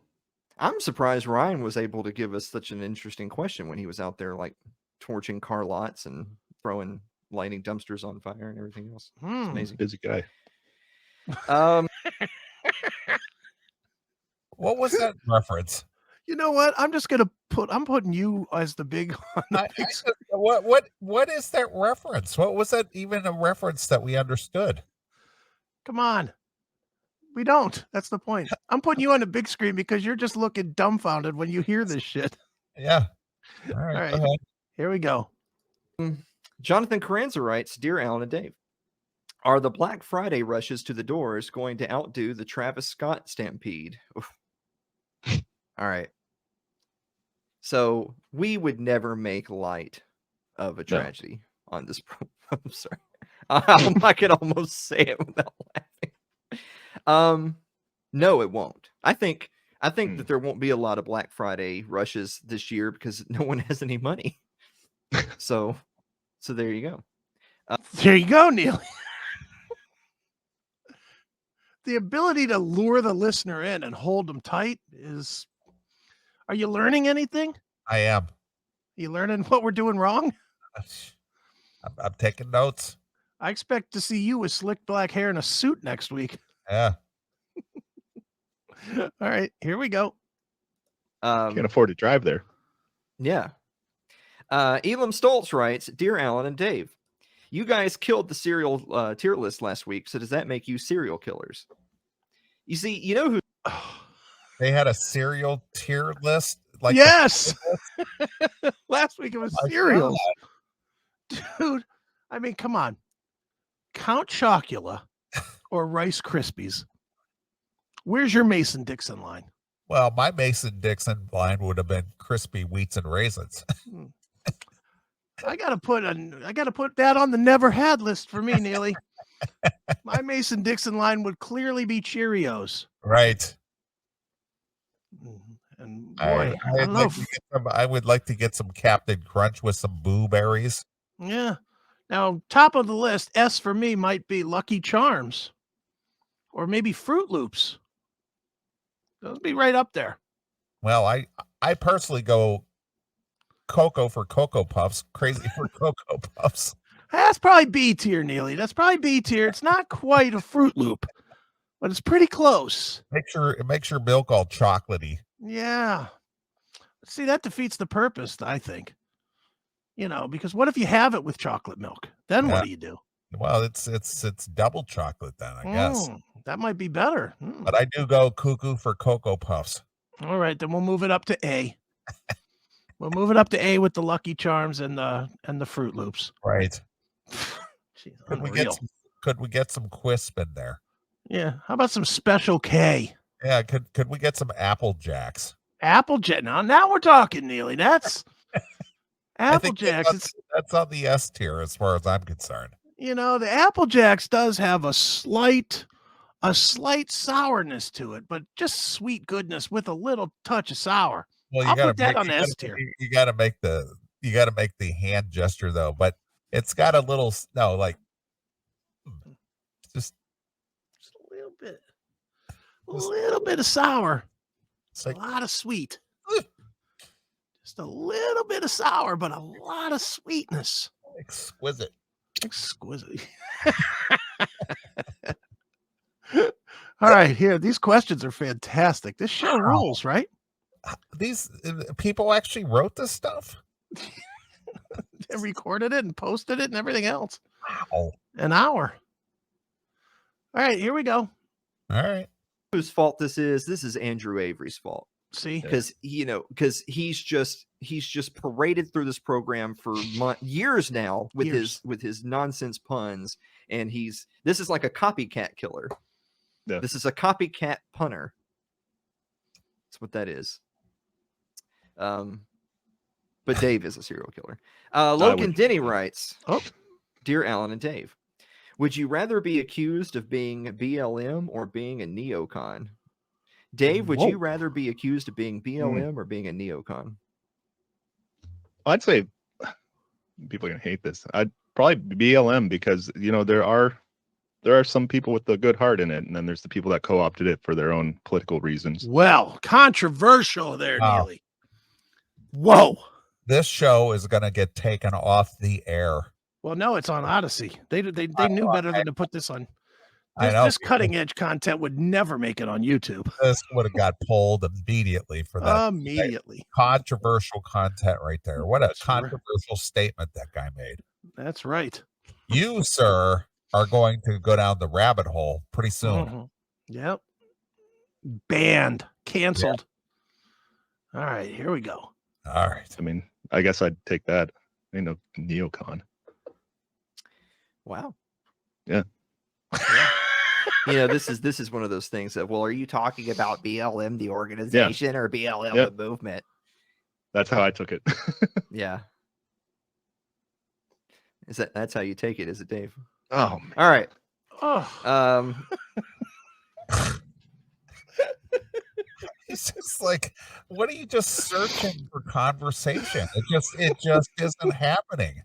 I'm surprised Ryan was able to give us such an interesting question when he was out there like torching car lots and lighting dumpsters on fire and everything else. It's amazing. Busy guy. What was that reference? You know what? I'm putting you as the big on the big What is that reference? What was that even a reference that we understood? Come on. We don't. That's the point. I'm putting you on the big screen because you're just looking dumbfounded when you hear this shit. Yeah. All right. All right. Go ahead. Here we go. Jonathan Carranza writes, Dear Alan and Dave, are the Black Friday rushes to the doors going to outdo the Travis Scott stampede? Oof. All right. So we would never make light of a tragedy on this program. I'm sorry. I could almost say it without laughing. No, it won't. I think that there won't be a lot of Black Friday rushes this year because no one has any money. So there you go. There you go, Neil. The ability to lure the listener in and hold them tight is. Are you learning anything? I am. You learning what we're doing wrong? I'm taking notes. I expect to see you with slick black hair and a suit next week. Yeah. All right, here we go. Can't afford to drive there. Yeah. Elam Stoltz writes, Dear Alan and Dave, you guys killed the serial tier list last week, so does that make you serial killers? You see, you know who... They had a cereal tier list. Like yes. Last week it was My cereals. Dude, I mean, come on. Count Chocula or Rice Krispies. Where's your Mason-Dixon line? Well, my Mason-Dixon line would have been crispy wheats and raisins. I gotta put that on the never had list for me, Neeley. My Mason-Dixon line would clearly be Cheerios. Right. And boy, I would like to get some Captain Crunch with some Boo Berries. Yeah. Now, top of the list, S for me might be Lucky Charms or maybe Fruit Loops. Those be right up there. Well, I personally go Cocoa for Cocoa Puffs, crazy for Cocoa Puffs. That's probably B tier, Neeley. That's probably B tier. It's not quite a Fruit Loop, but it's pretty close. It makes your milk all chocolatey. Yeah. See, that defeats the purpose, I think. You know, because what if you have it with chocolate milk? Then what do you do? Well, it's double chocolate then, I guess. That might be better. But I do go cuckoo for Cocoa Puffs. All right, then we'll move it up to A. We'll move it up to A with the Lucky Charms and the Fruit Loops. Right. Jeez, could we get some Quisp in there? Yeah. How about some Special K? Yeah, could we get some Apple Jacks? Apple Jack. Now we're talking, Neeley. That's Apple Jacks. That's on the S tier as far as I'm concerned. You know, the Apple Jacks does have a slight sourness to it, but just sweet goodness with a little touch of sour. Well, I'll put that on the S tier. You got to make the hand gesture though, but it's got a little just a little bit of sour. It's like, a lot of sweet. Just a little bit of sour, but a lot of sweetness. Exquisite. All right, here. These questions are fantastic. This show rules, right? These people actually wrote this stuff. They recorded it and posted it and everything else. Wow. An hour. All right, here we go. All right. Whose fault this is? This is Andrew Avery's fault. See, because he's just paraded through this program for years now with his nonsense puns, and this is like a copycat killer. Yeah. This is a copycat punner. That's what that is. but Dave is a serial killer. Logan Denny writes, Oh. Dear Alan and Dave, would you rather be accused of being BLM or being a neocon? Dave, would you rather be accused of being BLM or being a neocon? I'd say people are gonna hate this. I'd probably BLM because there are some people with a good heart in it, and then there's the people that co-opted it for their own political reasons. Well, controversial there, Wow. Neeley. Whoa. This show is going to get taken off the air. Well, no, it's on Odyssey. They knew better than to put this on. I know. This cutting edge content would never make it on YouTube. This would have got pulled immediately for that. Immediately. Controversial content right there. What a That's right. controversial statement that guy made. That's right. You, sir, are going to go down the rabbit hole pretty soon. Mhm. Yep. Banned. Canceled. All right, here we go. All right. I mean, I guess I'd take that. Neocon. Wow. Yeah. This is one of those things that, well, are you talking about BLM the organization or BLM the movement? That's how I took it. Yeah. That's how you take it, is it, Dave? Oh, man. All right. Oh. It's just like, what are you just searching for conversation? It just isn't happening.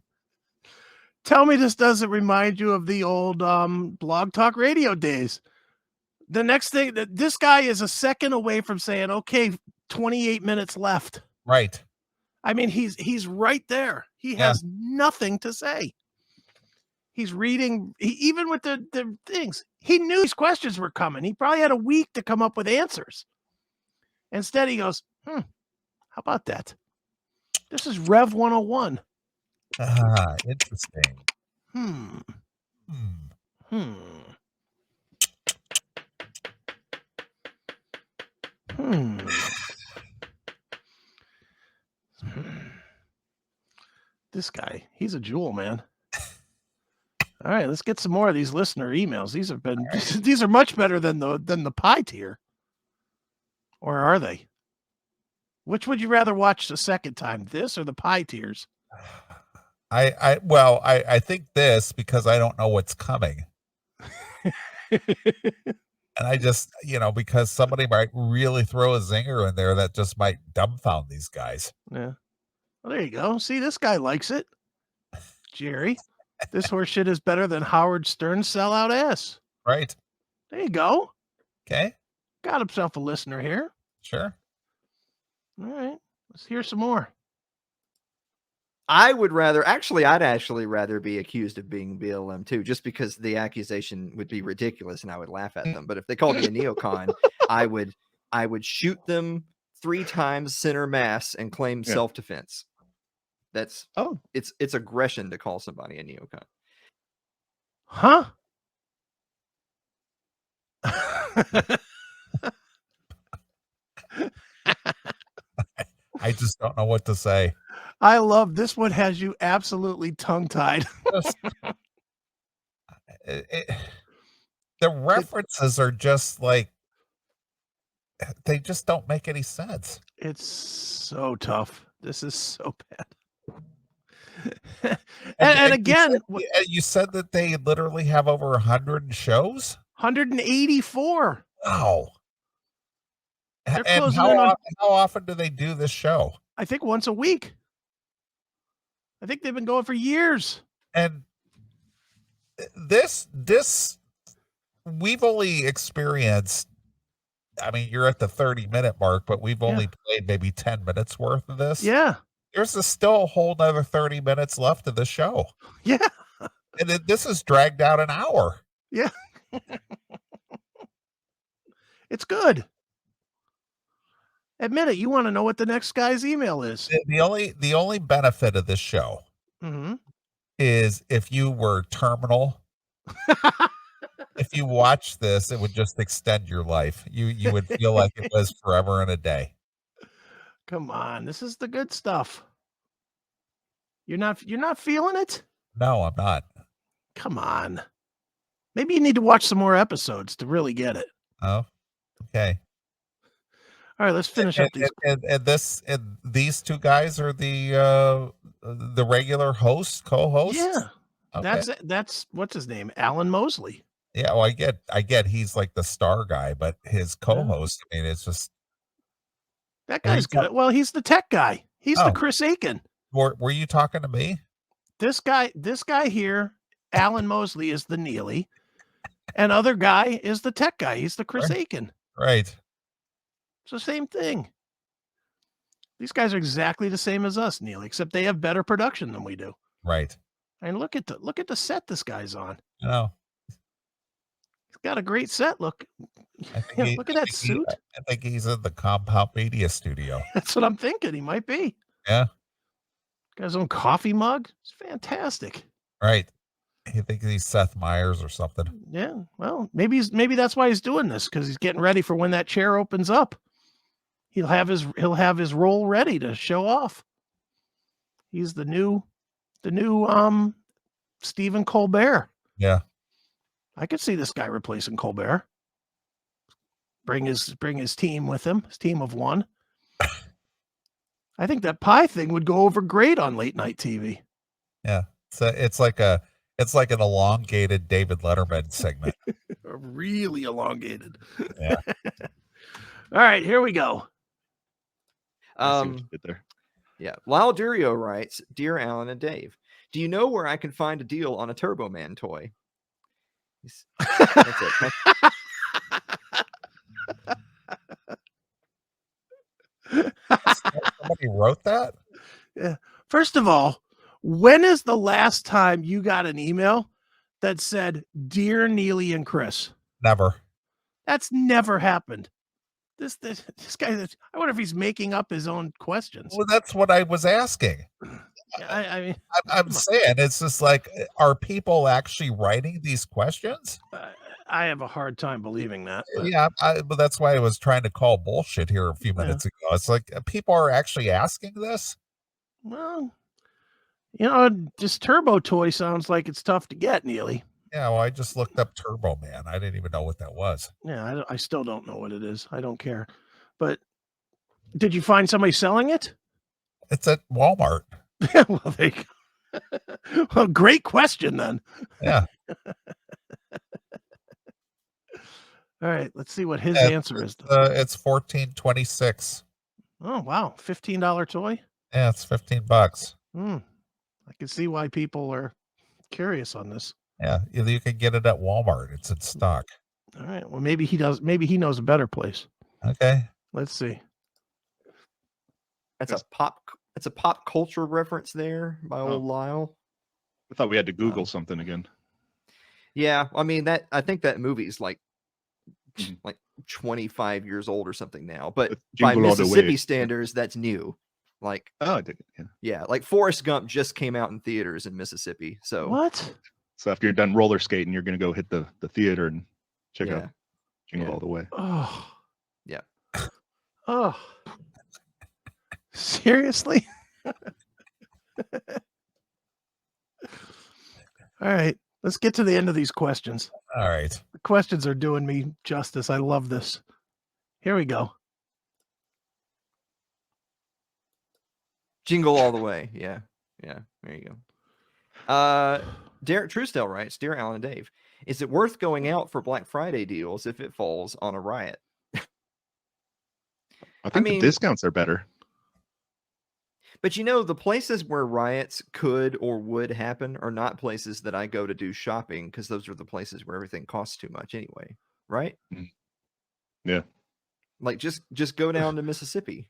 Tell me this doesn't remind you of the old Blog Talk Radio days. The next thing, this guy is a second away from saying, okay, 28 minutes left. Right. I mean, he's right there. He has nothing to say. He's reading, even with the things. He knew these questions were coming. He probably had a week to come up with answers. Instead, he goes, how about that? This is Rev 101. Interesting. This guy, he's a jewel, man. All right, let's get some more of these listener emails. These are much better than the pie tier. Or are they? Which would you rather watch the second time, this or the pie tiers? I think this, because I don't know what's coming. And I just, because somebody might really throw a zinger in there that just might dumbfound these guys. Yeah. Well, there you go. See, this guy likes it. Jerry, this horse shit is better than Howard Stern's sellout ass. Right. There you go. Okay. Got himself a listener here. Sure. All right. Let's hear some more. I'd actually rather be accused of being BLM too, just because the accusation would be ridiculous and I would laugh at them. But if they called me a neocon, I would shoot them 3 times center mass and claim self-defense. That's it's aggression to call somebody a neocon. Huh? I just don't know what to say. I love this one. Has you absolutely tongue-tied. The references are just like, they just don't make any sense. It's so tough. This is so bad. and again, you said that they literally have over 100 shows. 184. Wow. They're And closing how in on, often do they do this show? I think once a week. I think they've been going for years. And this we've only experienced, I mean, you're at the 30-minute mark, but we've only played maybe 10 minutes worth of this. Yeah. There's still a whole nother 30 minutes left of the show. Yeah. And this is dragged out an hour. Yeah. It's good. Admit it. You want to know what the next guy's email is. The only benefit of this show is if you were terminal, if you watch this, it would just extend your life. You would feel like it was forever and a day. Come on. This is the good stuff. You're not feeling it? No, I'm not. Come on. Maybe you need to watch some more episodes to really get it. Oh, okay. All right, let's finish up these. And these two guys are the regular hosts, co-hosts. Yeah, Okay. that's what's his name, Alan Mosley. Yeah, well, I get he's like the star guy, but his co-host, I mean, it's just That were you guy's good. Well, he's the tech guy. He's the Oh. Chris Aiken. were you talking to me? This guy here, Alan Mosley, is the Neeley, and other guy is the tech guy. He's the Chris Aiken. Right. It's the same thing. These guys are exactly the same as us, Neeley, except they have better production than we do. Right. And look at the set this guy's on. I know. He's got a great set. Look, I think look at that suit. I think he's in the Compound Media Studio. That's what I'm thinking. He might be. Yeah. Got his own coffee mug. It's fantastic. Right. You think he's Seth Meyers or something? Yeah. Well, maybe that's why he's doing this, because he's getting ready for when that chair opens up. He'll have his role ready to show off. He's the new Stephen Colbert. Yeah. I could see this guy replacing Colbert. Bring his team with him, his team of one. I think that pie thing would go over great on late night TV. Yeah. So it's like an elongated David Letterman segment. Really elongated. Yeah. All right, here we go. I see what you did there. Yeah. Lyle Durio writes, Dear Alan and Dave, do you know where I can find a deal on a Turbo Man toy? That's it. Somebody wrote that? Yeah. First of all, when is the last time you got an email that said, Dear Neeley and Chris? Never. That's never happened. This guy, I wonder if he's making up his own questions. Well, that's what I was asking. I mean, I'm saying it's just like, are people actually writing these questions? I have a hard time believing that. But. Yeah, but that's why I was trying to call bullshit here a few minutes ago. It's like people are actually asking this. Well, this Turbo toy sounds like it's tough to get, Neeley. Yeah, well, I just looked up Turbo Man. I didn't even know what that was. Yeah, I still don't know what it is. I don't care. But did you find somebody selling it? It's at Walmart. Well, there you go. Well, great question then. Yeah. All right, let's see what his answer is. It's $14.26. Oh wow, $15 toy. Yeah, it's $15. I can see why people are curious on this. Yeah, you can get it at Walmart. It's in stock. All right. Well, maybe he does. Maybe he knows a better place. Okay. Let's see. That's a pop culture reference there by old Lyle. I thought we had to Google something again. Yeah, I mean I think that movie's like 25 years old or something now, but by Mississippi standards, that's new. Like, oh, I did. Yeah, like Forrest Gump just came out in theaters in Mississippi. So what? So after you're done roller skating, you're gonna go hit the theater and check out Jingle All the Way. Oh, yeah. Oh, seriously? All right, let's get to the end of these questions. All right. The questions are doing me justice. I love this. Here we go. Jingle All the Way. Yeah. There you go. Derek Truesdale writes, Dear Alan and Dave, is it worth going out for Black Friday deals if it falls on a riot? I think the discounts are better. But the places where riots could or would happen are not places that I go to do shopping, because those are the places where everything costs too much anyway, right? Yeah. Like just go down to Mississippi.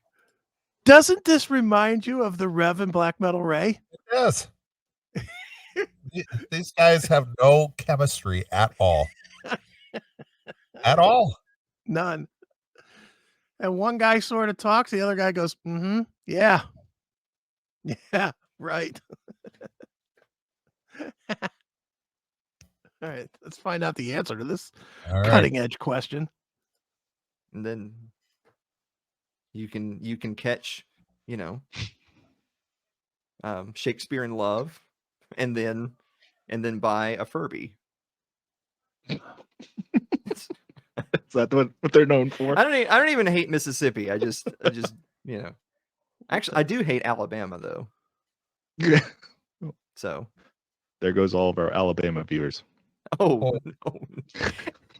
Doesn't this remind you of the Rev and Black Metal Ray? Yes. These guys have no chemistry at all. At all. None. And one guy sort of talks, the other guy goes, yeah. Yeah, right. All right, let's find out the answer to this cutting edge question. And then you can catch, Shakespeare in Love, and then buy a Furby. Is that what they're known for? I don't even hate Mississippi. I just you know. Actually, I do hate Alabama though. So There goes all of our Alabama viewers. oh.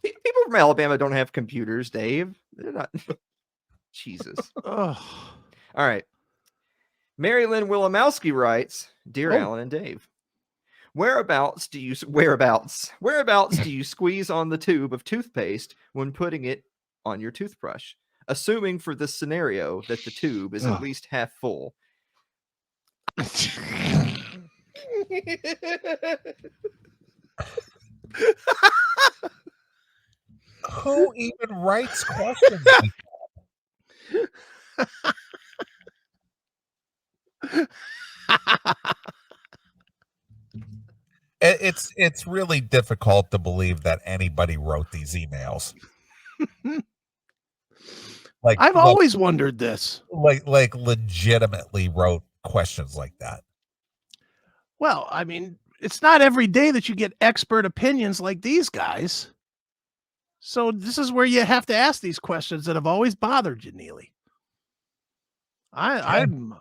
People from Alabama don't have computers, Dave. They're not. Jesus. Oh. All right. Mary Lynn Willimowski writes, "Dear Oh. Alan and Dave, whereabouts do you squeeze on the tube of toothpaste when putting it on your toothbrush? Assuming for this scenario that the tube is at least half full." Who even writes questions like it's really difficult to believe that anybody wrote these emails. I've always wondered this. Like legitimately wrote questions like that. Well, I mean, it's not every day that you get expert opinions like these guys. So this is where you have to ask these questions that have always bothered you, Neeley. I'm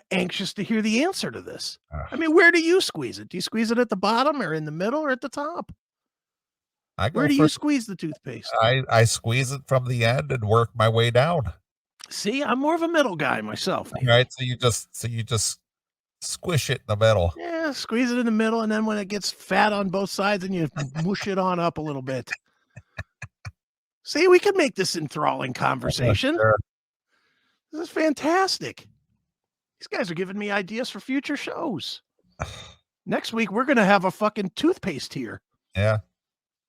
anxious to hear the answer to this. I mean, where do you squeeze it? Do you squeeze it at the bottom or in the middle or at the top? Where do you squeeze the toothpaste? I squeeze it from the end and work my way down. See, I'm more of a middle guy myself. Neeley. Right. So you just squish it in the middle. Yeah, squeeze it in the middle, and then when it gets fat on both sides, and you mush it on up a little bit. See, we can make this enthralling conversation. Sure. This is fantastic. These guys are giving me ideas for future shows. Next week, we're going to have a fucking toothpaste here. Yeah.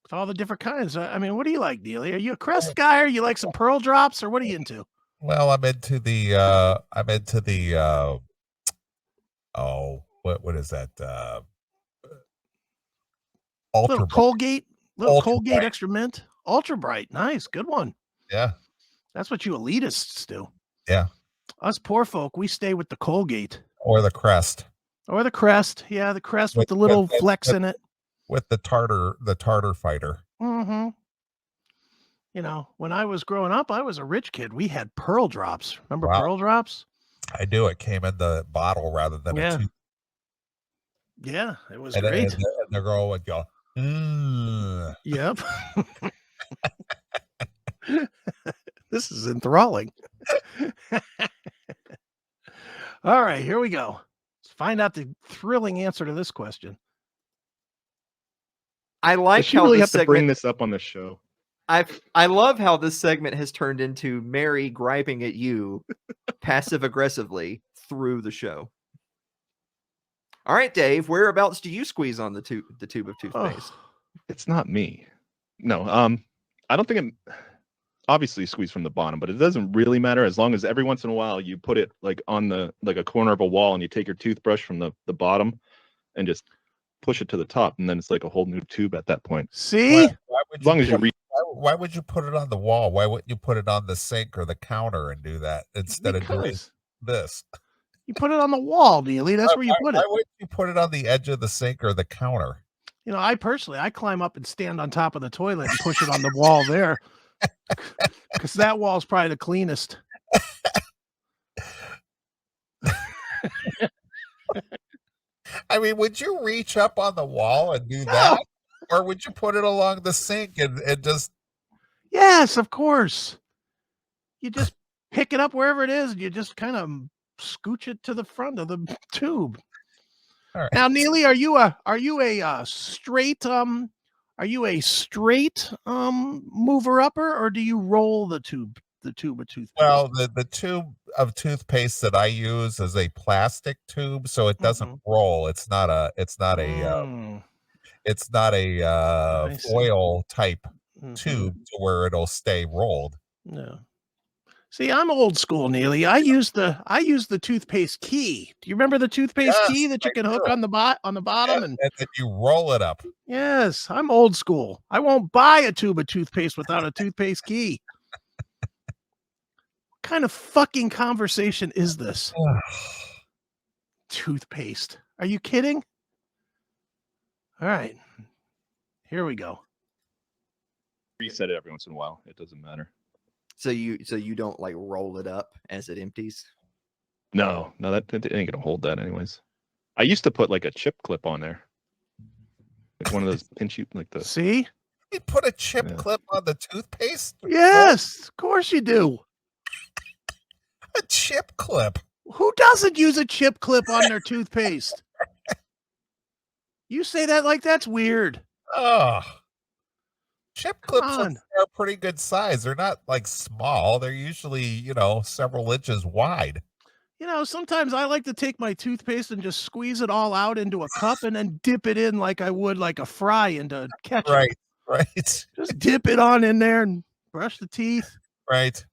With all the different kinds. I mean, what do you like, Neeley? Are you a Crest guy, or you like some Pearl Drops, or what are you into? Well, I'm into the what is that? Little Colgate Ultra Bright. Extra Mint. Ultra Bright. Nice. Good one. Yeah. That's what you elitists do. Yeah. Us poor folk, we stay with the Colgate. Or the Crest. Or the Crest. Yeah, the Crest with the little flecks in it. With the tartar fighter. Mm-hmm. You know, when I was growing up, I was a rich kid. We had Pearl Drops. Remember Pearl Drops? I do. It came in the bottle rather than a tube. Yeah, it was great. And the girl would go, Yep. This is enthralling. All right, here we go. Let's find out the thrilling answer to this question. I like how really have to bring this up on the show. I love how this segment has turned into Mary griping at you passive aggressively through the show. All right, Dave, whereabouts do you squeeze on the tube of toothpaste? It's not me. No, I don't think it obviously squeeze from the bottom, but it doesn't really matter as long as every once in a while you put it like on a corner of a wall and you take your toothbrush from the bottom and just push it to the top, and then it's like a whole new tube at that point. See? As long as you reach. Why would you put it on the wall? Why wouldn't you put it on the sink or the counter and do that instead of doing this? You put it on the wall, Neeley. That's where you put it. Why wouldn't you put it on the edge of the sink or the counter? You know, I climb up and stand on top of the toilet and push it on the wall there. Because that wall's probably the cleanest. I mean, would you reach up on the wall and do that? Or would you put it along the sink and just... Yes, of course. You just pick it up wherever it is, and you just kind of scooch it to the front of the tube. All right. Now, Neeley, are you a straight mover upper, or do you roll the tube of toothpaste? Well, the tube of toothpaste that I use is a plastic tube, so it doesn't roll. It's not a foil type tube to where it'll stay rolled. No. See, I'm old school, Neeley. I use the toothpaste key. Do you remember the toothpaste key that you can hook on the bottom and then you roll it up? Yes, I'm old school. I won't buy a tube of toothpaste without a toothpaste key. What kind of fucking conversation is this? Toothpaste. Are you kidding? All right. Here we go. Reset it every once in a while. It doesn't matter. So you don't like roll it up as it empties? No, that ain't gonna hold that anyways. I used to put like a chip clip on there, like one of those pinch like the. See? You put a chip Yeah. clip on the toothpaste? Yes, of course you do. A chip clip. Who doesn't use a chip clip on their toothpaste? You say that like that's weird. Oh. Chip Come clips on. are pretty good size. They're not like small. They're usually, several inches wide. Sometimes I like to take my toothpaste and just squeeze it all out into a cup and then dip it in like I would like a fry into ketchup. Right. Just dip it on in there and brush the teeth. Right.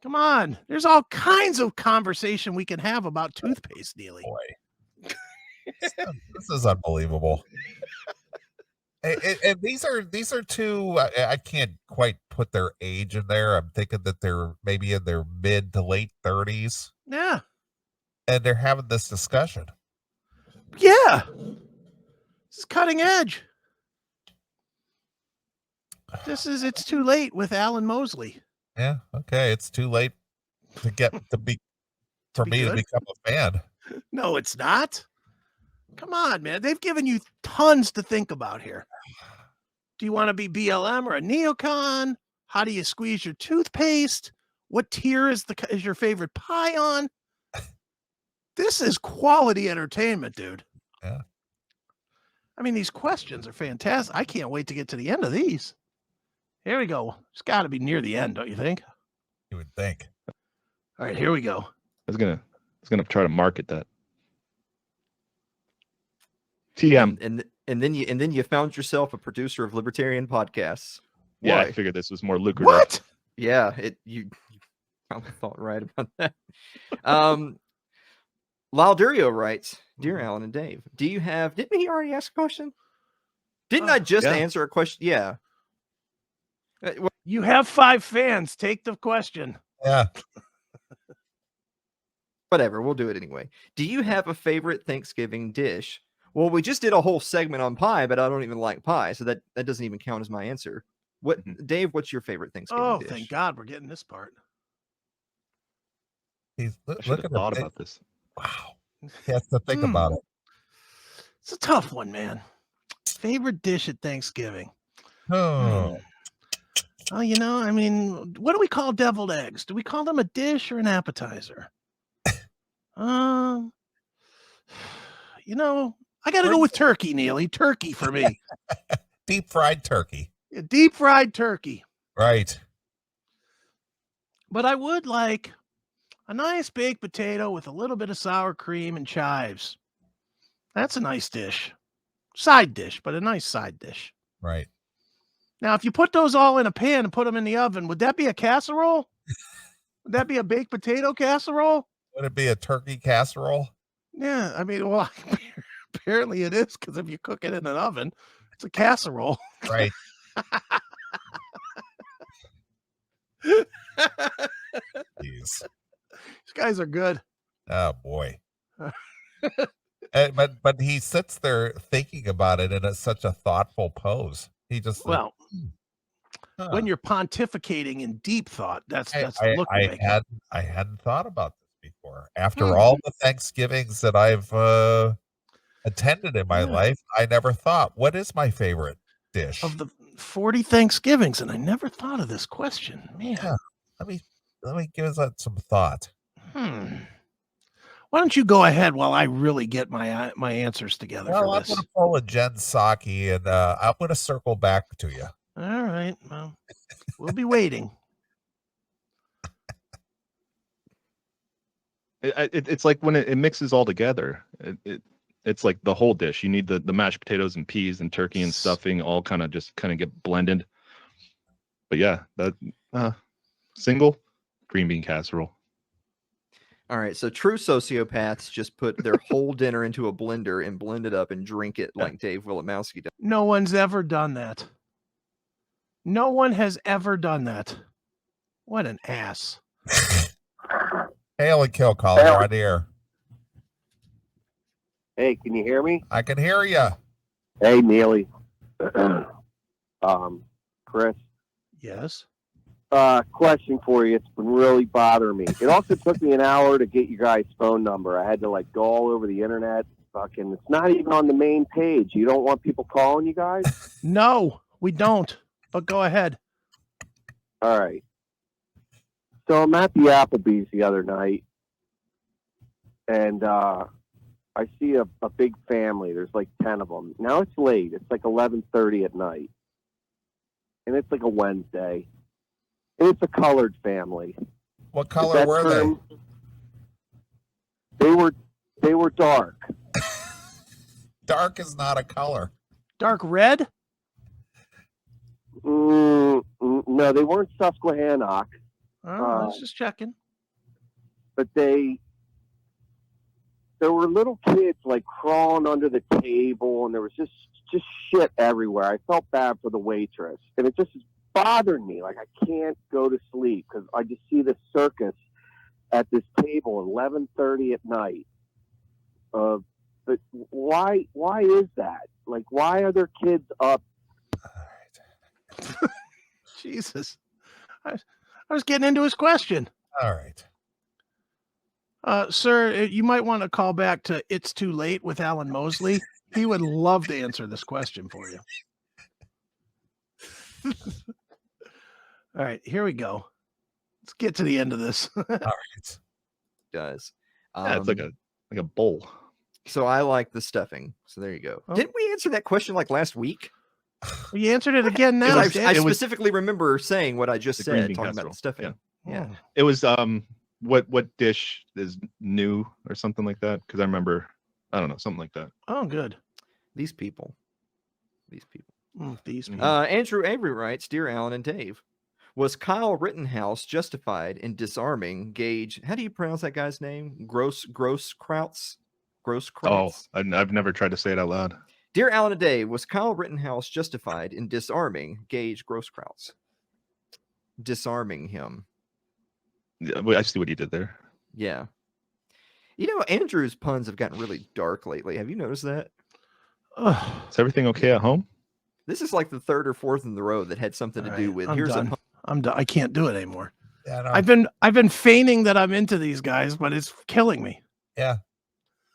Come on. There's all kinds of conversation we can have about toothpaste, Neeley. Boy. This is unbelievable. And these are two. I can't quite put their age in there. I'm thinking that they're maybe in their mid to late 30s, Yeah. and they're having this discussion. Yeah. It's cutting edge. It's too late with Alan Mosley. Yeah. Okay. It's too late for me to good? become a fan. No, it's not. Come on, man. They've given you tons to think about here. Do you want to be BLM or a neocon? How do you squeeze your toothpaste? What tier is your favorite pie on? This is quality entertainment, dude. Yeah. I mean, these questions are fantastic. I can't wait to get to the end of these. Here we go. It's got to be near the end, don't you think? You would think. All right, here we go. I was gonna try to market that. TM. And then you found yourself a producer of libertarian podcasts. Yeah, Why? I figured this was more lucrative. What? Yeah, you probably thought right about that. Laldurio writes, "Dear Alan and Dave, didn't he already ask a question? Didn't I just Yeah. answer a question? Yeah. You have 5 fans. Take the question. Yeah. Whatever, we'll do it anyway. Do you have a favorite Thanksgiving dish? Well, we just did a whole segment on pie, but I don't even like pie, so that doesn't even count as my answer. Dave, what's your favorite Thanksgiving dish? Thank God we're getting this part. I should have thought about this. Wow. He has to think about it. It's a tough one, man. Favorite dish at Thanksgiving? Oh. Oh, I mean, what do we call deviled eggs? Do we call them a dish or an appetizer? I got to go with turkey, Neeley. Turkey for me. Deep fried turkey. Yeah, deep fried turkey. Right. But I would like a nice baked potato with a little bit of sour cream and chives. That's a nice dish. Side dish, but a nice side dish. Right. Now, if you put those all in a pan and put them in the oven, would that be a casserole? Would that be a baked potato casserole? Would it be a turkey casserole? Yeah, I mean, well, apparently it is, because if you cook it in an oven, it's a casserole. Right. Jeez. These guys are good. Oh boy. But he sits there thinking about it in such a thoughtful pose. He just When you're pontificating in deep thought, that's the look you make. I hadn't thought about this before. After all the Thanksgivings that I've attended in my life, I never thought, what is my favorite dish? Of the 40 Thanksgivings, and I never thought of this question. Man. Yeah. Let me give that some thought. Why don't you go ahead while I really get my answers together for this? I'm going to pull a Jen Psaki, and I'm going to circle back to you. All right. Well, we'll be waiting. It's like when it mixes all together. It's like the whole dish. You need the mashed potatoes and peas and turkey and stuffing all kind of get blended. But yeah, that single green bean casserole. All right, so true sociopaths just put their whole dinner into a blender and blend it up and drink it like Dave Wilimowski does. No one's ever done that. No one has ever done that. What an ass. Hail and kill, caller. You're on the air. Hey, can you hear me? I can hear you. Hey, Neeley. Chris, Yes. Question for you. It's been really bothering me. It also took me an hour to get your guys' phone number. I had to like go all over the internet. Fucking, it's not even on the main page. You don't want people calling you guys? No, we don't. But go ahead. All right. So I'm at the Applebee's the other night, and I see a big family. There's like 10 of them. Now it's late. It's like 11:30 at night, and it's like a Wednesday. And it's a colored family. What color were they? They were dark. Dark is not a color. Dark red? No, they weren't Susquehannock. Oh, I was just checking. But there were little kids like crawling under the table, and there was just shit everywhere. I felt bad for the waitress, and it just bothered me. Like, I can't go to sleep because I just see this circus at this table at 11:30 at night. But why is that? Like, why are there kids up? Jesus. I was getting into his question. All right. Sir, you might want to call back to It's Too Late with Alan Mosley. He would love to answer this question for you. All right, here we go. Let's get to the end of this. All right. Guys. Yeah, it's like a bowl. So I like the stuffing. So there you go. Oh. Didn't we answer that question like last week? You answered it again now. I Dad. specifically remember saying what I just The green said, bean talking casserole. about the stuffing. Yeah. Oh. It was what dish is new or something like that? Because I remember, I don't know, something like that. Oh, good. These people. These people. These people. Andrew Avery writes, Dear Alan and Dave, was Kyle Rittenhouse justified in disarming Gage? How do you pronounce that guy's name? Grosskrauts? Oh, I've never tried to say it out loud. Dear Alan and Dave, was Kyle Rittenhouse justified in disarming Gage Grosskrauts? Disarming him. Yeah, I see what he did there. Yeah. You know, Andrew's puns have gotten really dark lately. Have you noticed that? Is everything okay at home? This is like the third or fourth in the row that had something to do with I'm here's done. a pun. I'm done. I can't do it anymore. Yeah, no, I've been feigning that I'm into these guys, but it's killing me. yeah.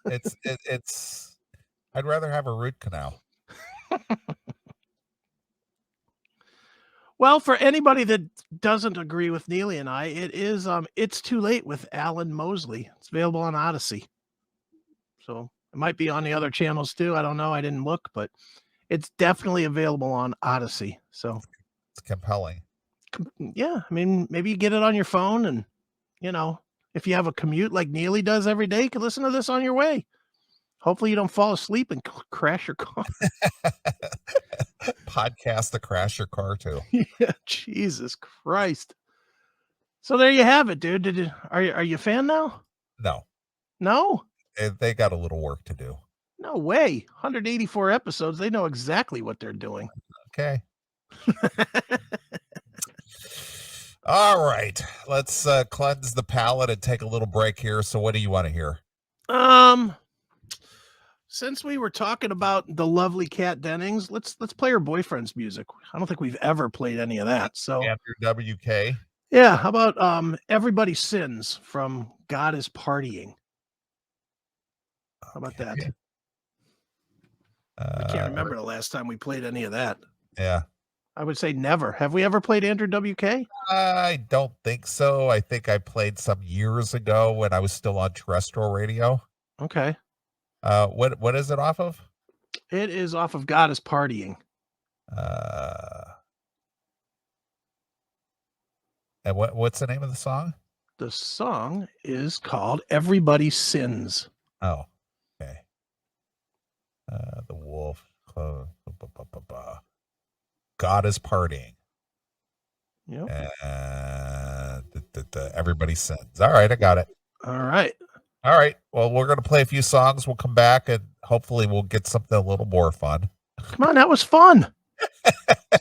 It's I'd rather have a root canal. Well, for anybody that doesn't agree with Neeley and I, it is It's Too Late with Alan Mosley. It's available on Odyssey. So it might be on the other channels too. I don't know. I didn't look, but it's definitely available on Odyssey. So It's compelling. yeah, I mean, maybe you get it on your phone, and you know, if you have a commute like Neeley does every day, you can listen to this on your way. Hopefully you don't fall asleep and crash your car. Podcast to crash your car too. Yeah, Jesus Christ. So there you have it, dude. Are you a fan now? No, No? they got a little work to do. No way. 184 episodes. They know exactly what they're doing. Okay. All right. Let's cleanse the palate and take a little break here. So what do you want to hear? Since we were talking about the lovely Kat Dennings, let's play her boyfriend's music. I don't think we've ever played any of that. So Andrew WK. yeah, how about Everybody Sins from God is Partying? How about that? I can't remember the last time we played any of that. Yeah. I would say never. Have we ever played Andrew WK? I don't think so. I think I played some years ago when I was still on terrestrial radio. Okay. What is it off of? It is off of God is Partying. And what's the name of the song? The song is called Everybody Sins. Oh, okay. The Wolf. God is Partying. Yep. Everybody Sins. All right, I got it. All right. All right. Well, we're going to play a few songs. We'll come back and hopefully we'll get something a little more fun. Come on, that was fun.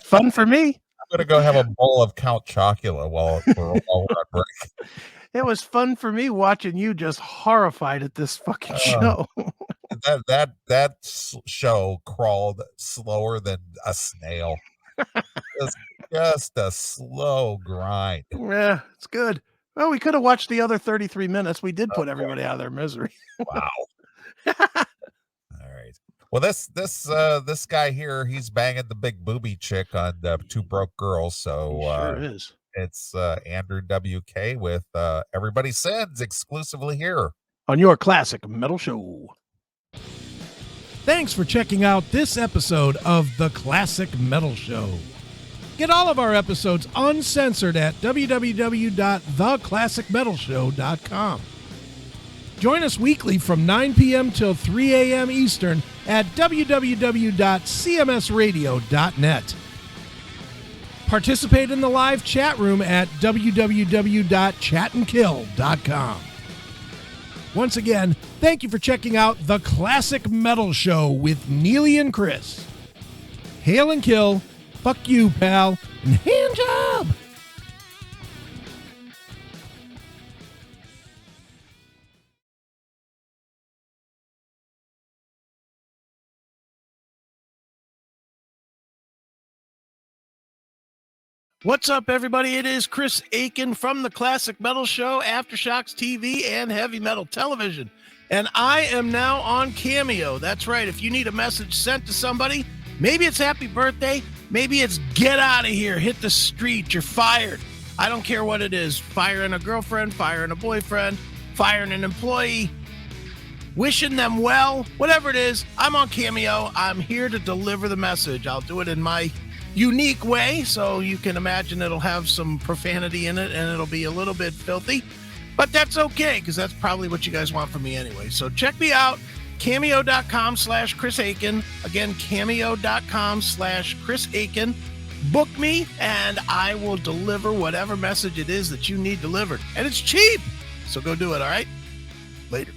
Fun for me. I'm going to go have a bowl of Count Chocula while we're on break. It was fun for me watching you just horrified at this fucking show. That show crawled slower than a snail. Just a slow grind. Yeah, it's good. Well, we could have watched the other 33 minutes. We did put everybody out of their misery. Wow. All right. Well, this guy here, he's banging the big booby chick on Two Broke Girls. So He sure is. it's Andrew WK with Everybody Sins exclusively here On your classic metal show. Thanks for checking out this episode of The Classic Metal Show. Get all of our episodes uncensored at www.theclassicmetalshow.com. Join us weekly from 9 p.m. till 3 a.m. Eastern at www.cmsradio.net. Participate in the live chat room at www.chatandkill.com. Once again, thank you for checking out The Classic Metal Show with Neeley and Chris. Hail and kill, fuck you, pal, and hand job! What's up, everybody? It is Chris Aiken from the Classic Metal Show, Aftershocks TV, and Heavy Metal Television. And I am now on Cameo. That's right. If you need a message sent to somebody, maybe it's happy birthday, maybe it's get out of here, hit the street, you're fired. I don't care what it is. Firing a girlfriend, firing a boyfriend, firing an employee, wishing them well, whatever it is, I'm on Cameo. I'm here to deliver the message. I'll do it in my unique way, so you can imagine it'll have some profanity in it and it'll be a little bit filthy, but that's okay because that's probably what you guys want from me anyway. So check me out, cameo.com/Chris Aiken. Again, cameo.com/Chris Aiken. Book me and I will deliver whatever message it is that you need delivered, and it's cheap, so go do it. All right, later.